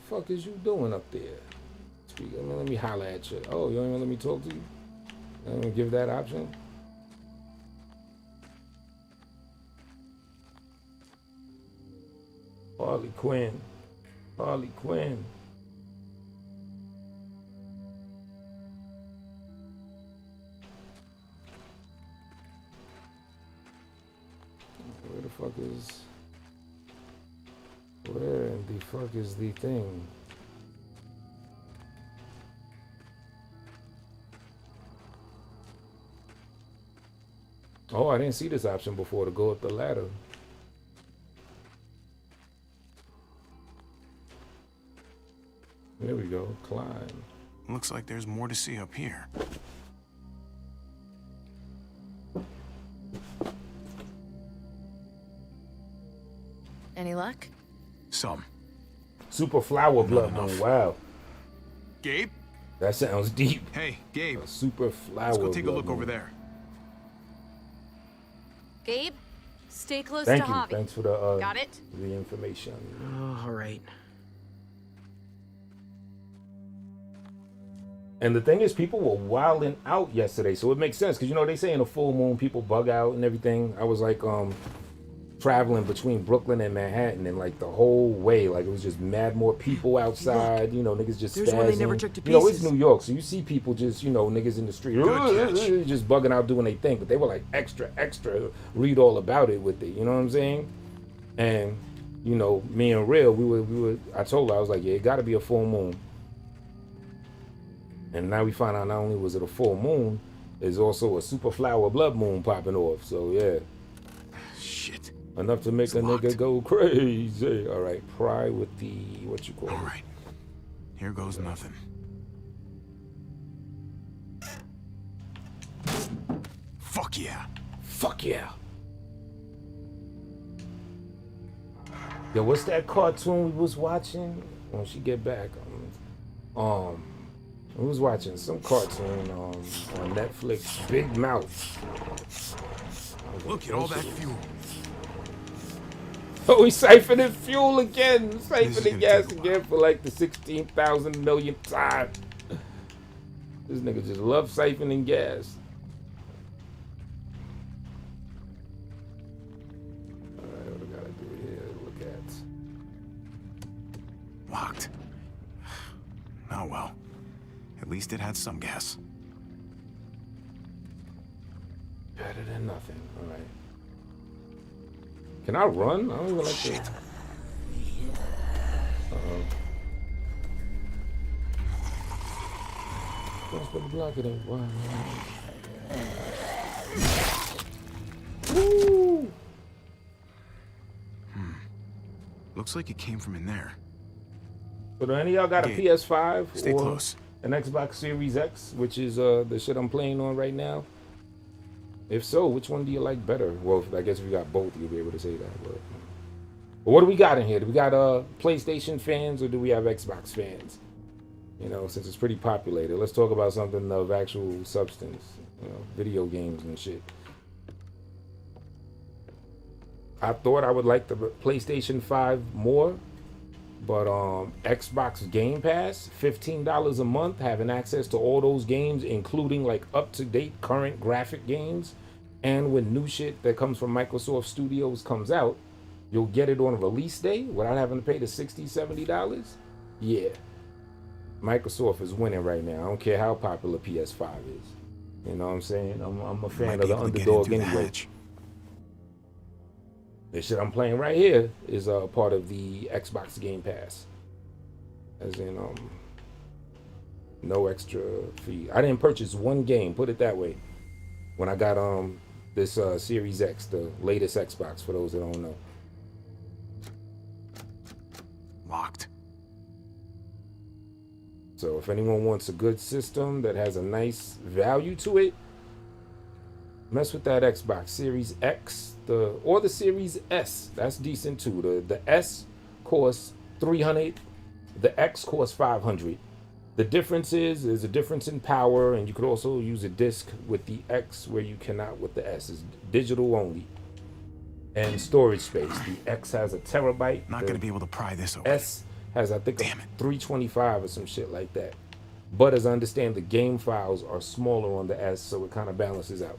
fuck is you doing up there? Let me holler at you. Oh, you don't even let me talk to you? You don't even give that option? Harley Quinn. Harley Quinn. Where the fuck is the thing? Oh, I didn't see this option before to go up the ladder. There we go. Climb. Looks like there's more to see up here. Any luck? Some. Super flower blood moon. Wow. Gabe? That sounds deep. Hey, Gabe. A super flower. Let's go take a blood look moon. over there. Gabe, stay close Thank to you. Hobby. Thanks for the Got it? the information. Oh, all right. And the thing is, people were wilding out yesterday, so it makes sense because you know they say in a full moon people bug out and everything. I was like traveling between Brooklyn and Manhattan, and like the whole way, like it was just mad more people outside. Look, you know, niggas just there's one they never spazzing. took to You know, it's pieces. New York, so you see people just niggas in the street just bugging out doing their thing, but they were like extra. Read all about it with it. You know what I'm saying? And you know, me and Real, we were. I told her, I was like, yeah, it got to be a full moon. And now we find out not only was it a full moon, there's also a super flower blood moon popping off. So yeah. Shit. Enough to make a nigga go crazy. All right, pry with the, what you call it? All right. Here goes nothing. Fuck yeah. Fuck yeah. Yo, what's that cartoon we was watching? When she get back, we was watching some cartoon on Netflix, Big Mouth. Look at all that fuel. Oh, he's siphoning fuel again. This is Siphoning gonna gas take a again for like the 16,000 millionth time. This nigga just loves siphoning gas. Alright, what we gotta do here? Look at. Locked. Oh well. At least it had some gas. Better than nothing. Alright. Can I run? I don't even like to. Uh-oh. Let's put the block it in. Wow. Woo! Looks like it came from in there. So do any of y'all got a Gabe, PS5 stay or close. an Xbox Series X, which is the shit I'm playing on right now? If so, which one do you like better? Well, I guess if you got both, you'll be able to say that. But what do we got in here? Do we got PlayStation fans or do we have Xbox fans? You know, since it's pretty populated, let's talk about something of actual substance. You know, video games and shit. I thought I would like the PlayStation 5 more, but Xbox Game Pass, $15 a month, having access to all those games, including like up-to-date current graphic games, and when new shit that comes from Microsoft Studios comes out, you'll get it on release day without having to pay the $60, $70. Yeah, Microsoft is winning right now. I don't care how popular PS5 is. You know what I'm saying? I'm a fan of the underdog anyway. This shit I'm playing right here is a part of the Xbox Game Pass. As in, no extra fee. I didn't purchase one game, put it that way, when I got this Series X, the latest Xbox, for those that don't know. Locked. So if anyone wants a good system that has a nice value to it, mess with that Xbox Series X, or the Series S. That's decent too. The S costs $300, the X costs $500. The difference is there's a difference in power, and you could also use a disc with the X where you cannot with the S. It's digital only. And storage space. The X has a terabyte. Not gonna be able to pry this open. S has, I think, 325 or some shit like that. But as I understand, the game files are smaller on the S, so it kind of balances out.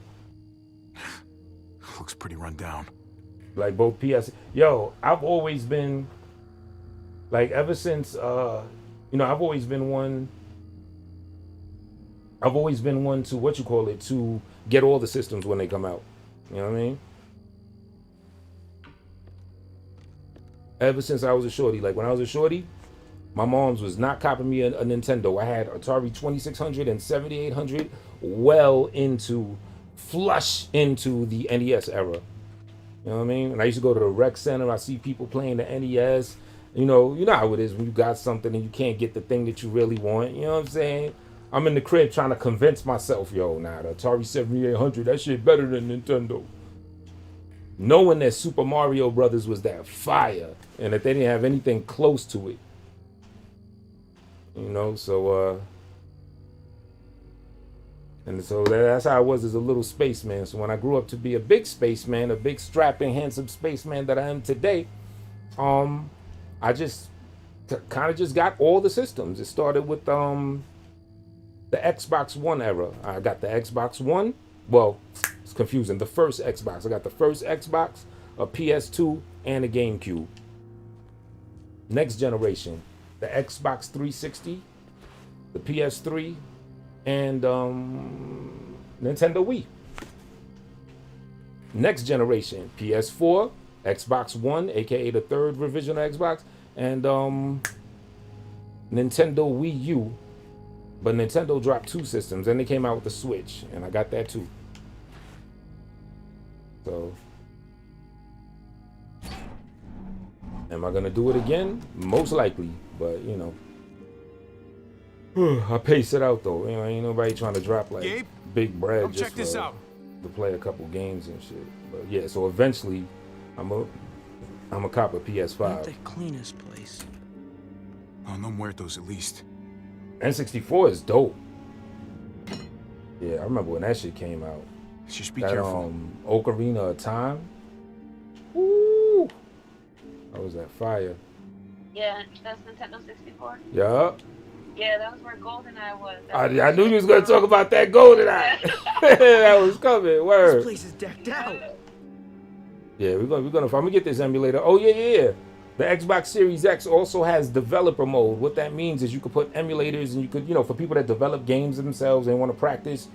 Looks pretty run down. Like both PS. Yo, I've always been, like, ever since, I've always been one to, to get all the systems when they come out. You know what I mean? Ever since I was a shorty. Like, when I was a shorty, my mom's was not copping me a Nintendo. I had Atari 2600 and 7800 well into flush into the NES era. You know what I mean? And I used to go to the rec center. I see people playing the NES. You know how it is when you got something and you can't get the thing that you really want. You know what I'm saying? I'm in the crib trying to convince myself, yo, nah, the Atari 7800, that shit better than Nintendo. Knowing that Super Mario Brothers was that fire and that they didn't have anything close to it. You know, so and so that's how I was as a little spaceman. So when I grew up to be a big spaceman, a big strapping, handsome spaceman that I am today, I just kind of just got all the systems. It started with the Xbox One era. I got the Xbox One. Well, it's confusing. The first Xbox. I got the first Xbox, a PS2, and a GameCube. Next generation, the Xbox 360, the PS3, and Nintendo Wii. Next generation, PS4, Xbox One, aka the third revision of Xbox, and Nintendo Wii U. But Nintendo dropped 2 systems, and they came out with the Switch, and I got that too. So, am I gonna do it again? Most likely, but you know, I pace it out though. You know, ain't nobody trying to drop like Gabe, big bread come just check this out. to play a couple games and shit. But yeah, so eventually, I'm a cop a Not PS5. the cleanest place. Oh, no muertos at least. N64 is dope. Yeah, I remember when that shit came out. Just be That careful. Ocarina of Time. Woo! That was that fire. Yeah, that's Nintendo 64. Yup. Yeah, that was where GoldenEye was. I knew you was gonna talk about that GoldenEye. That was coming. This Word. place is decked out. Yeah, we're gonna. I'm gonna get this emulator. Oh yeah. The Xbox Series X also has developer mode. What that means is you could put emulators and you could, for people that develop games themselves and want to practice,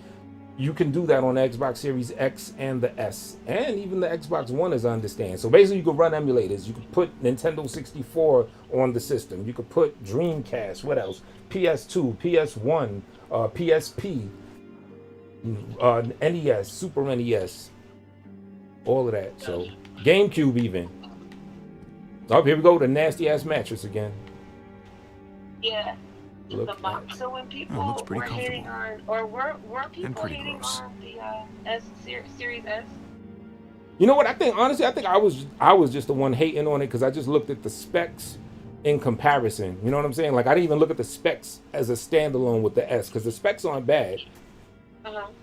you can do that on the Xbox Series X and the S. And even the Xbox One, as I understand. So basically you could run emulators. You could put Nintendo 64 on the system. You could put Dreamcast, what else? PS2, PS1, PSP, NES, Super NES. All of that. So GameCube even. Oh, here we go, the nasty ass mattress again. Yeah. Look The mom. So when people looks pretty were hating on, or were people pretty hating gross. on the Series S? You know what? I think honestly, I was just the one hating on it because I just looked at the specs in comparison. You know what I'm saying? Like I didn't even look at the specs as a standalone with the S because the specs aren't bad.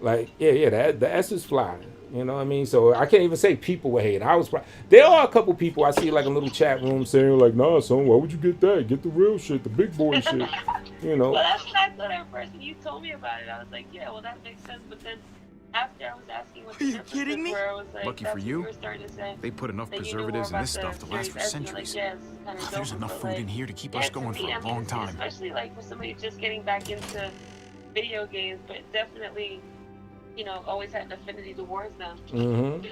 Like yeah, the S is fly. You know what I mean? So I can't even say people were hating. There are a couple people I see like a little chat room saying like, nah, son, why would you get that? Get the real shit, the big boy shit. You know. Well, that's what I thought at first. When you told me about it, I was like, yeah, well, that makes sense. But then after I was asking what the differences were, I was like, Lucky that's for what you, were starting to say. They put enough That you knew preservatives more in this about stuff the to last for Series S, and you're like, centuries. yeah, it's kinda There's dope, enough but, food like, in here to keep yeah, us to going me, for I a mean, long time. Especially like for somebody just getting back into video games, but definitely, always had an affinity towards them. Mm-hmm.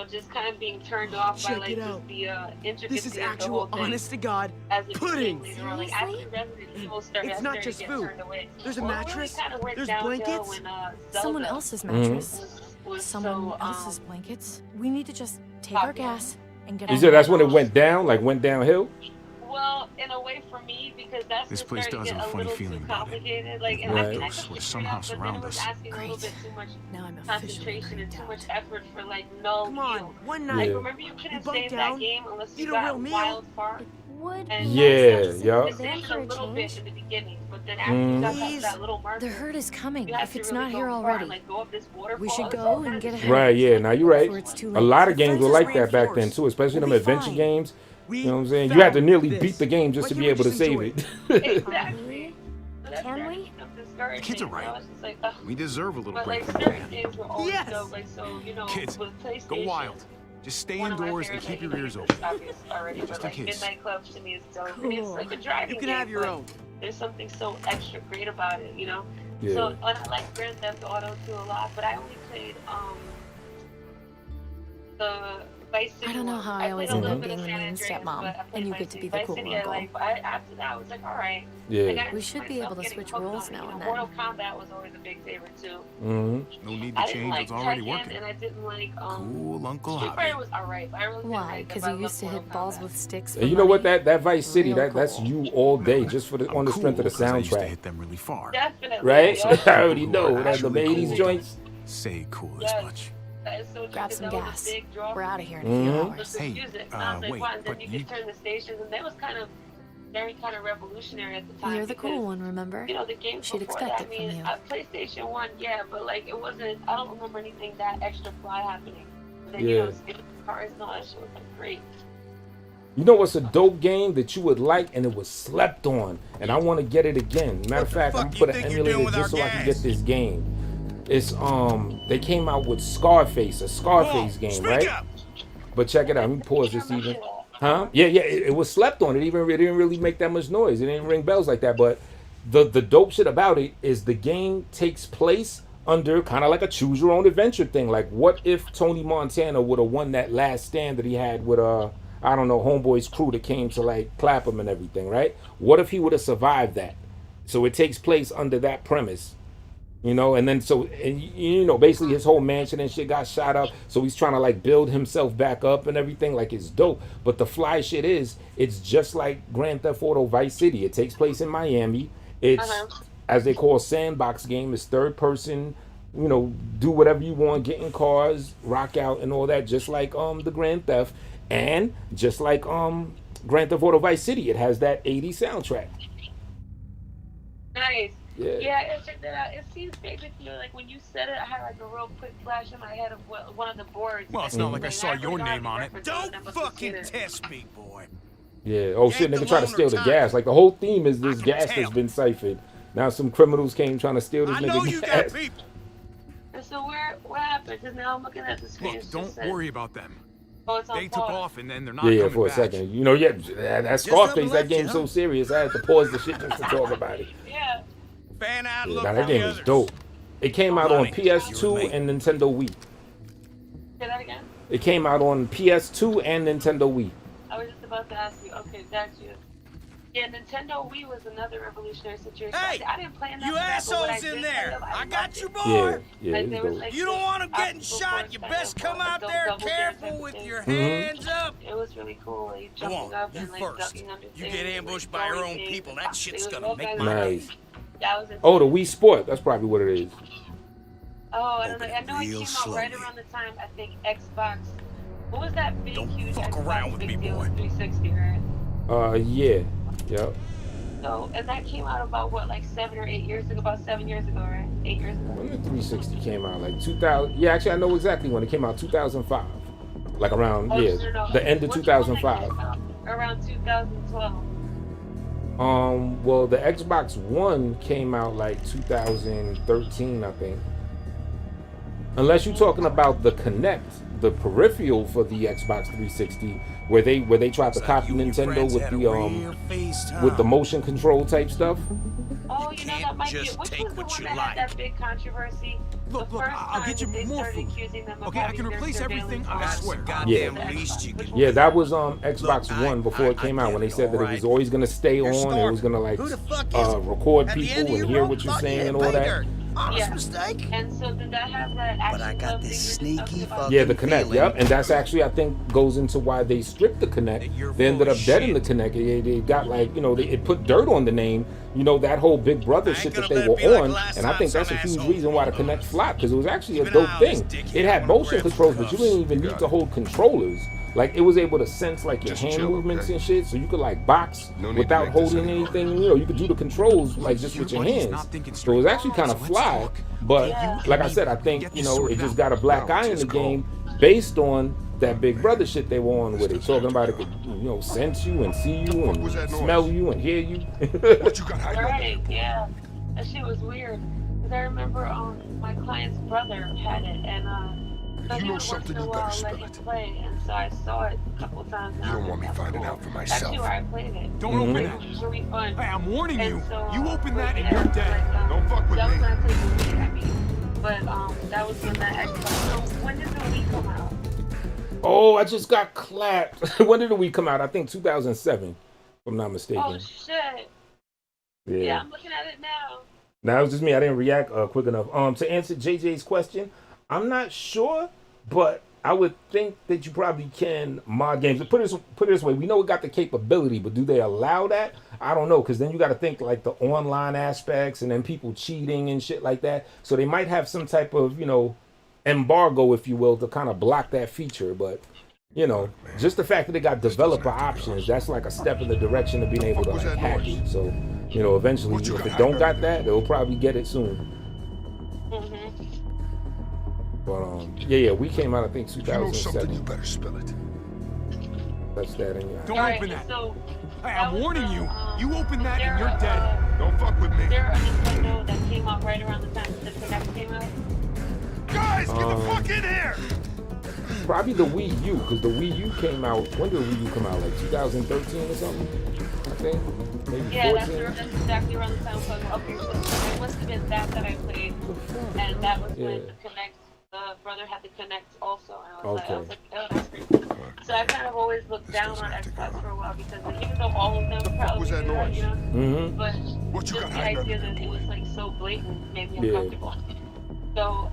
Just kind of being turned off by Check like it just out. the intricacy This is of the whole actual, thing. honest to God, As a pudding. kid, like after Resident Evil started, It's I not started just to get food. turned away. There's a Well, it really mattress, kinda went there's downhill blankets. when, Someone Zelda else's Mm-hmm. mattress. was Someone so, else's blankets. We need to just take our popular. gas and get You on said the that's when it road. went down, like went downhill? Well, in a way for me, because that's This just place started does to have get a funny little feeling too about it. complicated. Like, and Right. I could Those figure it somehow out, but then surround it was us. asking a little Great. bit too much Now I'm officially concentration and too creeped much out. effort for like no Come on, yield. one Yeah. night. Like, remember you couldn't bunk save down, that game unless you eat a got real meal. wild far. Would And Yeah, sit yeah. It there saved for a a little bit change? in the beginning, but then after you got Please. that little marker, The herd is coming. you have If to it's really not go here far already, and, like, go up this waterfall. we should It's go all and kinds get of ahead. Right, yeah, now you're right. Before it's too A late. lot of The games were fence is like that back then reinforced. too, especially them We'll be adventure fine. games. We You know what I'm saying? You had to found nearly this. beat the game just Why to can't be we able to just save enjoy it. Exactly. So that's Can where I we? become discouraged. Kids are You know, right. it's just like, ugh. We deserve a little But break like from certain that. games were always Yes. dope. Like so, Kids, with PlayStation. Go wild. Just stay One of my indoors and favorites, keep like, your ears it's open. obvious already, Just but in like case. Midnight Club to me is dope. Cool. It's like a driving You can game, have your but own. there's something so extra great about it, Yeah. So and I like Grand Theft Auto too a lot, but I only played the Vice City. I don't know how I always played a end little up bit of being the San mean Andreas, stepmom, but I played and you Vice get to City. be the Vice cool City, uncle. after that, I was like, all right. Yeah. Like, We should be able to switch roles now and then. Mortal Kombat was always a big favorite too. Mm-hmm. No need to I didn't change like what's already Tekken, working. and I didn't like Cool Uncle Street Hobby. Fighter was alright, but I really didn't Why? like it. Because But I you used loved to hit Mortal balls Kombat. with sticks for And you know what? money? That Vice City, Real that's cool. you all day, just for I'm on the strength of the cool 'cause I used to soundtrack, hit them really far. Definitely. right? Yeah. I already Who know are that the actually 80s cool joints. Say cool as Yes. much. That is so true, Grab 'cause some that was gas. a big draw We're for out me. of here in a few Mhm. hours. Was the Hey, music. And I was like, wait, wow, and then but you you- could turn the stations, and that was kind of very kind of revolutionary at the time. You're the cool because, one, remember? You know, the games She'd before expect that, it from you. PlayStation 1, yeah, but like it wasn't, I don't remember anything that extra fly happening. And then, Yeah. you know, skipping cars and all that shit was like great. You know what's a dope game that you would like and it was slept on, and I want to get it again. Matter of fact, I'm gonna put an emulator just so I can get this game. It's they came out with Scarface, a Scarface game, right? But check it out. Let me pause this even. Huh? Yeah, it was slept on. It didn't really make that much noise. It didn't ring bells like that. But the dope shit about it is the game takes place under kind of like a choose your own adventure thing. Like, what if Tony Montana would have won that last stand that he had with I don't know, Homeboy's crew that came to like clap him and everything, right? What if he would have survived that? So it takes place under that premise. You know, and then you know, basically his whole mansion and shit got shot up. So he's trying to like build himself back up and everything. Like, it's dope. But the fly shit is, it's just like Grand Theft Auto Vice City. It takes place in Miami. It's, as they call, sandbox game. It's third person, you know, do whatever you want, get in cars, rock out and all that. Just like the Grand Theft. And just like Grand Theft Auto Vice City, it has that 80s soundtrack. Nice. Yeah. I checked that out. It seems basic to me. Like when you said it, I had like a real quick flash in my head of one of the boards. Well, it's not like I saw your name on it. Don't fucking test me, boy. Yeah. Oh shit, Yank nigga the try to loaner steal the time. gas. Like the whole theme is this I can gas tell. that's been siphoned. Now some criminals came trying to steal this I know nigga you gas. got people. And so what happened? Because now I'm looking at the screen. Look, it don't just says, worry about them. Oh, it's on They took pause. off and then they're not Yeah, coming for a back. second. You know, that Scarface, that game's so serious. I had to pause the shit just to talk about it. Yeah. Fan out, Yeah, look now for that the game is others. dope. It came out on Money. PS2 You and and Nintendo Wii. Say that again? It came out on PS2 and Nintendo Wii. I was just about to ask you. Okay, got you. Yeah, Nintendo Wii was another revolutionary situation. Hey, I didn't play enough you of that, but what I assholes in did there. play of, I loved got it. you, boy. Yeah, Like, it's there was, dope. like, You don't this want them getting obstacle shot. course You kind best of, come out like, there double dare careful type with thing. your Mhm. hands up. It was really cool. Like, Go jumping on, up you and like first. ducking under You things get and, ambushed like, by your throwing own things. people. That It shit's was gonna all make kinds my of Nice. stuff. Yeah, I was into Oh, the it. Wii Sport. That's probably what it is. Oh, I don't know. Open I it know it real came out right slowly. around the time, I think, Xbox. What was that big, Don't huge fuck Xbox around with big me, deal? boy. 360, right? Yeah. Yep. So, and that came out about, what, like 7 or 8 years ago? About 7 years ago, right? 8 years ago. When the 360 came out, like 2000. Yeah, actually, I know exactly when it came out. 2005. Like around, Oh, yeah, no. the end of Which one that 2005. came out? Around 2012. Well, the Xbox One came out like 2013, I think. Unless you're talking about the Kinect, the peripheral for the Xbox 360, where they tried to copy Nintendo with the motion control type stuff. Oh, you know, that might be it. just Which take was the what one you that like. had that big controversy? Look, the look, first I'll get you time that they more started food. accusing them of Okay, I having can their replace everything, surveillance I on swear. Goddamn the least you Xbox. can. Yeah, that was Xbox Look, One before it I came out, get when they it, said that it alright. was always gonna stay You're on. It was starving. gonna like Who the fuck is it? record At the people end of and your hear rope, what you're fuck saying yeah, and all pay that. dirt. Honest Yeah. mistake. And so did that have that But I action got glove this thing you're sneaky talking about? fucking Yeah, the Kinect, feeling yep, and that's actually, I think, goes into why they stripped the Kinect. You're They ended full up of dead in the shit. Kinect. They got like, you know, it put dirt on the name. You know, that whole Big Brother I ain't shit that gonna they let were it be like on, last and I time think that's a some huge asshole reason why the rolled Kinect us. flopped, because it was actually a Keep an dope eye on thing. this dickhead. It I had wanna motion grab some controls, but you cuffs. didn't even need to hold controllers. Like, it was able to sense like your Just hand chill, movements okay? and shit, so you could like box No need to without make this holding any longer. anything. You know, you could do the controls like just with your buddy's hands. not thinking So it was straight. actually kind of So let's fly. talk. But Yeah. like I said, I think, Get you this know, sorted it just out. got a black No, eye in just the call. game based on that Big Brother shit they were on with it. Talking about it could, you know, sense you and see you fuck was and that noise? smell you and hear you. What you got hiding up Right, yeah. That shit was weird. Because I remember my client's brother had it, and If so you he know would something, once in you a better while spill let him it. play, and so I saw it a couple times. You don't want me finding out for That's myself. actually where I played it. Don't Mhm. open It that. was really fun. Hey, I'm warning you. And so, You open that and yeah, you're dead. like, Don't fuck with that was me. when I played the Wii, I mean. But that was when that Xbox. So when did the Wii come out? Oh, I just got clapped. When did we come out? I think 2007, if I'm not mistaken. Oh shit. Yeah, I'm looking at it now. Now, it was just me. I didn't react quick enough. To answer JJ's question, I'm not sure, but I would think that you probably can mod games. Put it this way, we know it got the capability, but do they allow that? I don't know, because then you got to think like the online aspects and then people cheating and shit like that. So they might have some type of, embargo, if you will, to kind of block that feature. But, just the fact that they got developer options, that's like a step in the direction of being able to like hack it. So, eventually, if it don't got that, they'll probably get it soon. But yeah, we came out I think 2007. You better spill it. That's that in your. Don't open that. So, hey, I'm warning you. You open that and you're dead. Don't fuck with me. There a Nintendo that came out right around the time that the Connect came out. Guys, get the fuck in here! Probably the Wii U, because the Wii U came out. When did the Wii U come out? Like 2013 or something? I think. Maybe 14. That's exactly around the time. Okay, so it must have been that I played, and that was when the Connect. The brother had the Connect also, and I was like, oh, that's pretty cool. So I kind of always looked down on Xbox for a while because even though all of them probably do that, but just the idea that it was like so blatant made me uncomfortable. So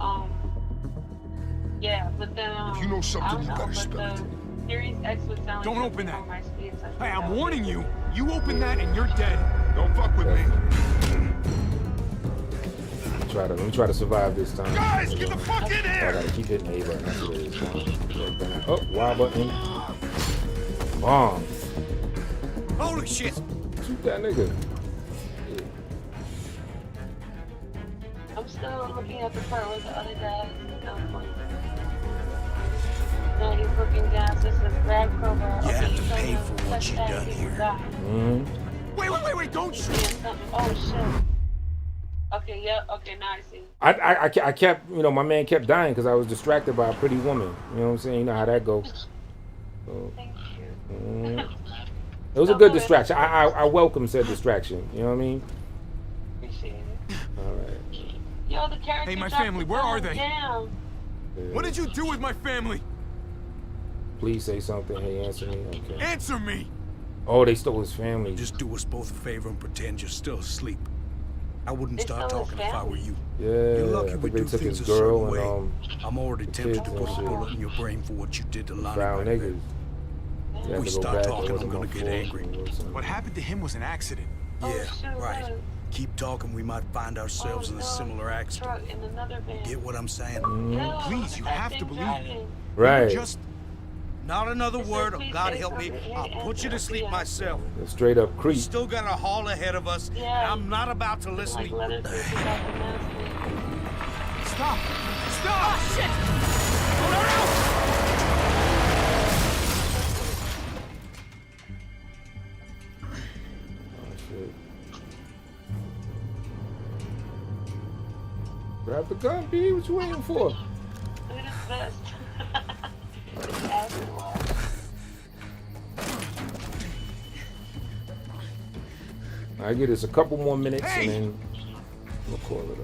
but then if you know something, you better spill it. Series X was sound Don't like open that. my speed, so hey, I'm warning you. You open that and you're dead. Don't fuck with me. Let me try to survive this time. Guys, get the fuck in here! I gotta keep hitting A button. That's what it is. Oh, Y button. Bomb. Holy shit! Shoot that nigga. Yeah. I'm still looking at the part where the other guy is pointing. No, he's looking down. So it says grab crowbar. You okay, have to pay for what you done here. Wait, don't shoot! Oh shit. Okay, yeah, okay, now I see. I kept, my man kept dying because I was distracted by a pretty woman. You know what I'm saying? You know how that goes. So, thank you. It was a good distraction. I welcome said distraction. You know what I mean? Appreciate it. All right. Yo, the character. Hey, my family, where are they? Down. What did you do with my family? Please say something. Hey, answer me. Okay. Answer me! Oh, they stole his family. Just do us both a favor and pretend you're still asleep. I wouldn't start talking if I were you. Yeah, you're lucky I we think do they took things his a girl certain way. and I'm already tempted to put a bullet in your brain for what you did to Lonnie. Brown niggas. If we start talking, I'm gonna get angry. What happened to him was an accident. Yeah, right. Keep talking, we might find ourselves in a similar accident. Get what I'm saying? Please, you have to believe me. Right. Just not another word, or God help me, I'll put you to sleep myself. Straight up creep. We still got a haul ahead of us, and I'm not about to listen to you. Stop! Stop! Oh, shit! Oh, shit. Grab the gun, B. What you waiting for? I get us a couple more minutes and then we'll call it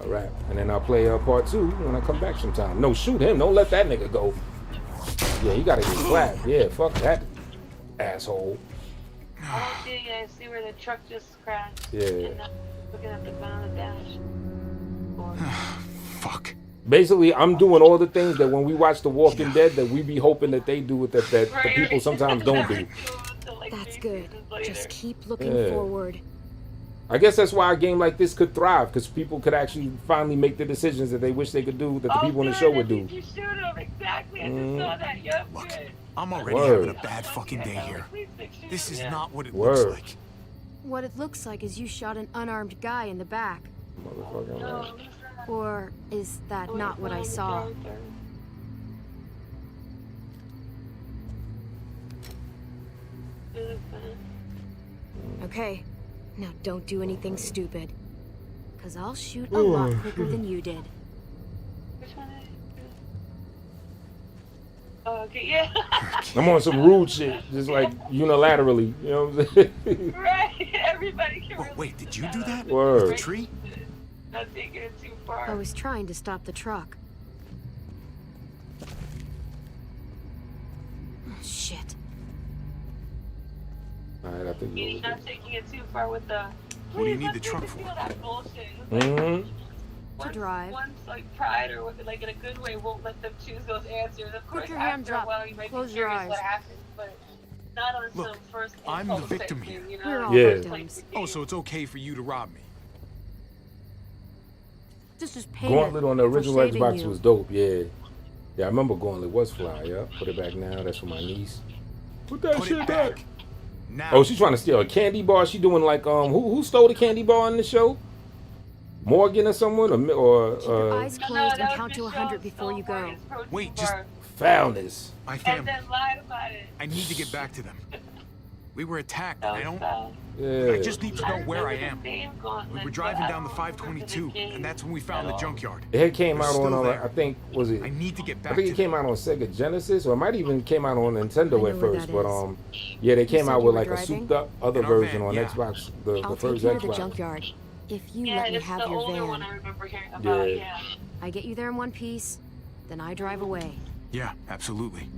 a wrap. And then I'll play part 2 when I come back sometime. No, shoot him. Don't let that nigga go. Yeah, you gotta get slapped. Yeah, fuck that asshole. I see where the truck just crashed. Yeah. And looking at the gun on the dash. Fuck. Basically, I'm doing all the things that when we watch The Walking Dead that we be hoping that they do with that the people sometimes don't do. That's good. Just keep looking forward. I guess that's why a game like this could thrive, because people could actually finally make the decisions that they wish they could do, that the people in the show would do. You shoot him, exactly. I just saw that. Yep. Look, I'm already having a bad fucking day here. This is not what it looks like. What it looks like is you shot an unarmed guy in the back. Motherfucking right. Or is that not what I saw? Okay, now don't do anything stupid. Cause I'll shoot a lot quicker than you did. Which one is it? Oh, okay, yeah. I'm on some rude shit, just like unilaterally, you know what I'm saying? Right, everybody can really wait, did you do that? Word. With the tree? Not taking it too far. I was trying to stop the truck. right, I think You're not taking it too far with the. What do you need the truck for? That bullshit. To drive. One's like pride or like in a good way won't let them choose those answers. Of course, Put your hands after a up. while you might Close be your curious eyes. what happened, but not on Look, some first I'm the impulse victim type here. thing, you know? We're all Yeah. victims. Oh, so it's okay for you to rob me? This is payment. Gauntlet on the for original saving Xbox you. was dope. Yeah. Yeah, I remember Gauntlet was fly. Yeah. Put it back now. That's for my niece. Put that Put shit it back. back. Now. Oh, she's trying to steal a candy bar. She doing like who stole the candy bar on the show? Morgan or someone or Keep your eyes No, closed that and was count to Michelle 100 before you go. Morgan's protein Wait, just- bar, foulness. My and family. then lied about it. I need to get back to them. We were attacked. That I was don't. foul. Yeah. I just need to know where I am. remember the name Gauntlet, We were but driving I down the don't remember 522, the game and that's when we found the at all. junkyard. It came They're out still on there. I think was it I need to get back I think to it came them. out on Sega Genesis, or it might even came out on I Nintendo know at where first. that But is. yeah, they came said out you with were like a driving? souped up other In our version van, on yeah. Xbox, the I'll first take you to the Xbox. junkyard. If you Yeah, let me it's have the your older van. one I remember hearing about. Yeah. Yeah. I get you there in one piece, then I drive away. Yeah, absolutely.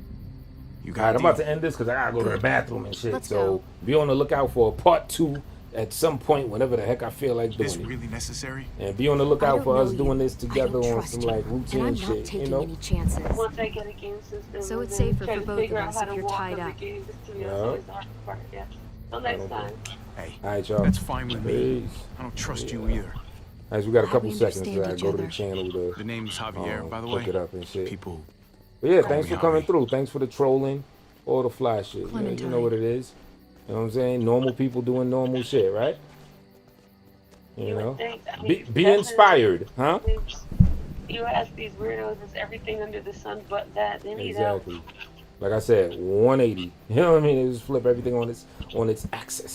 You All got right, a I'm about deal. to end this because I gotta go to the Good. bathroom and shit. Let's So go. be on the lookout for a part 2 at some point, whenever the heck I feel like Is doing this it. really necessary? And be on the I lookout don't for know us you. doing this I together don't on trust some you, like and routine I'm not shit, taking you know? any chances. Once I get a game system, So it's and then safer try for to both figure of out us how if to you're walk tied on up. the game, just to be Yeah. honest, the hard part, yeah. Till next time. Hey, All right, y'all. that's fine with me. Peace. I don't trust you either. All right, we got a How couple we seconds understand to each go to the other. channel to The name's Javier, by the hook way. it up and shit. People. But yeah, Call thanks me for coming Javi. through. Thanks for the trolling, all the fly shit. You know Clementine. what it is. You know what I'm saying? Normal people doing normal shit, right? You would know? think, I mean, Be definitely inspired, huh? You ask these weirdos, it's everything under the sun but that. They need help. Exactly. Like I said, 180. You know what I mean? They just flip everything on its axis.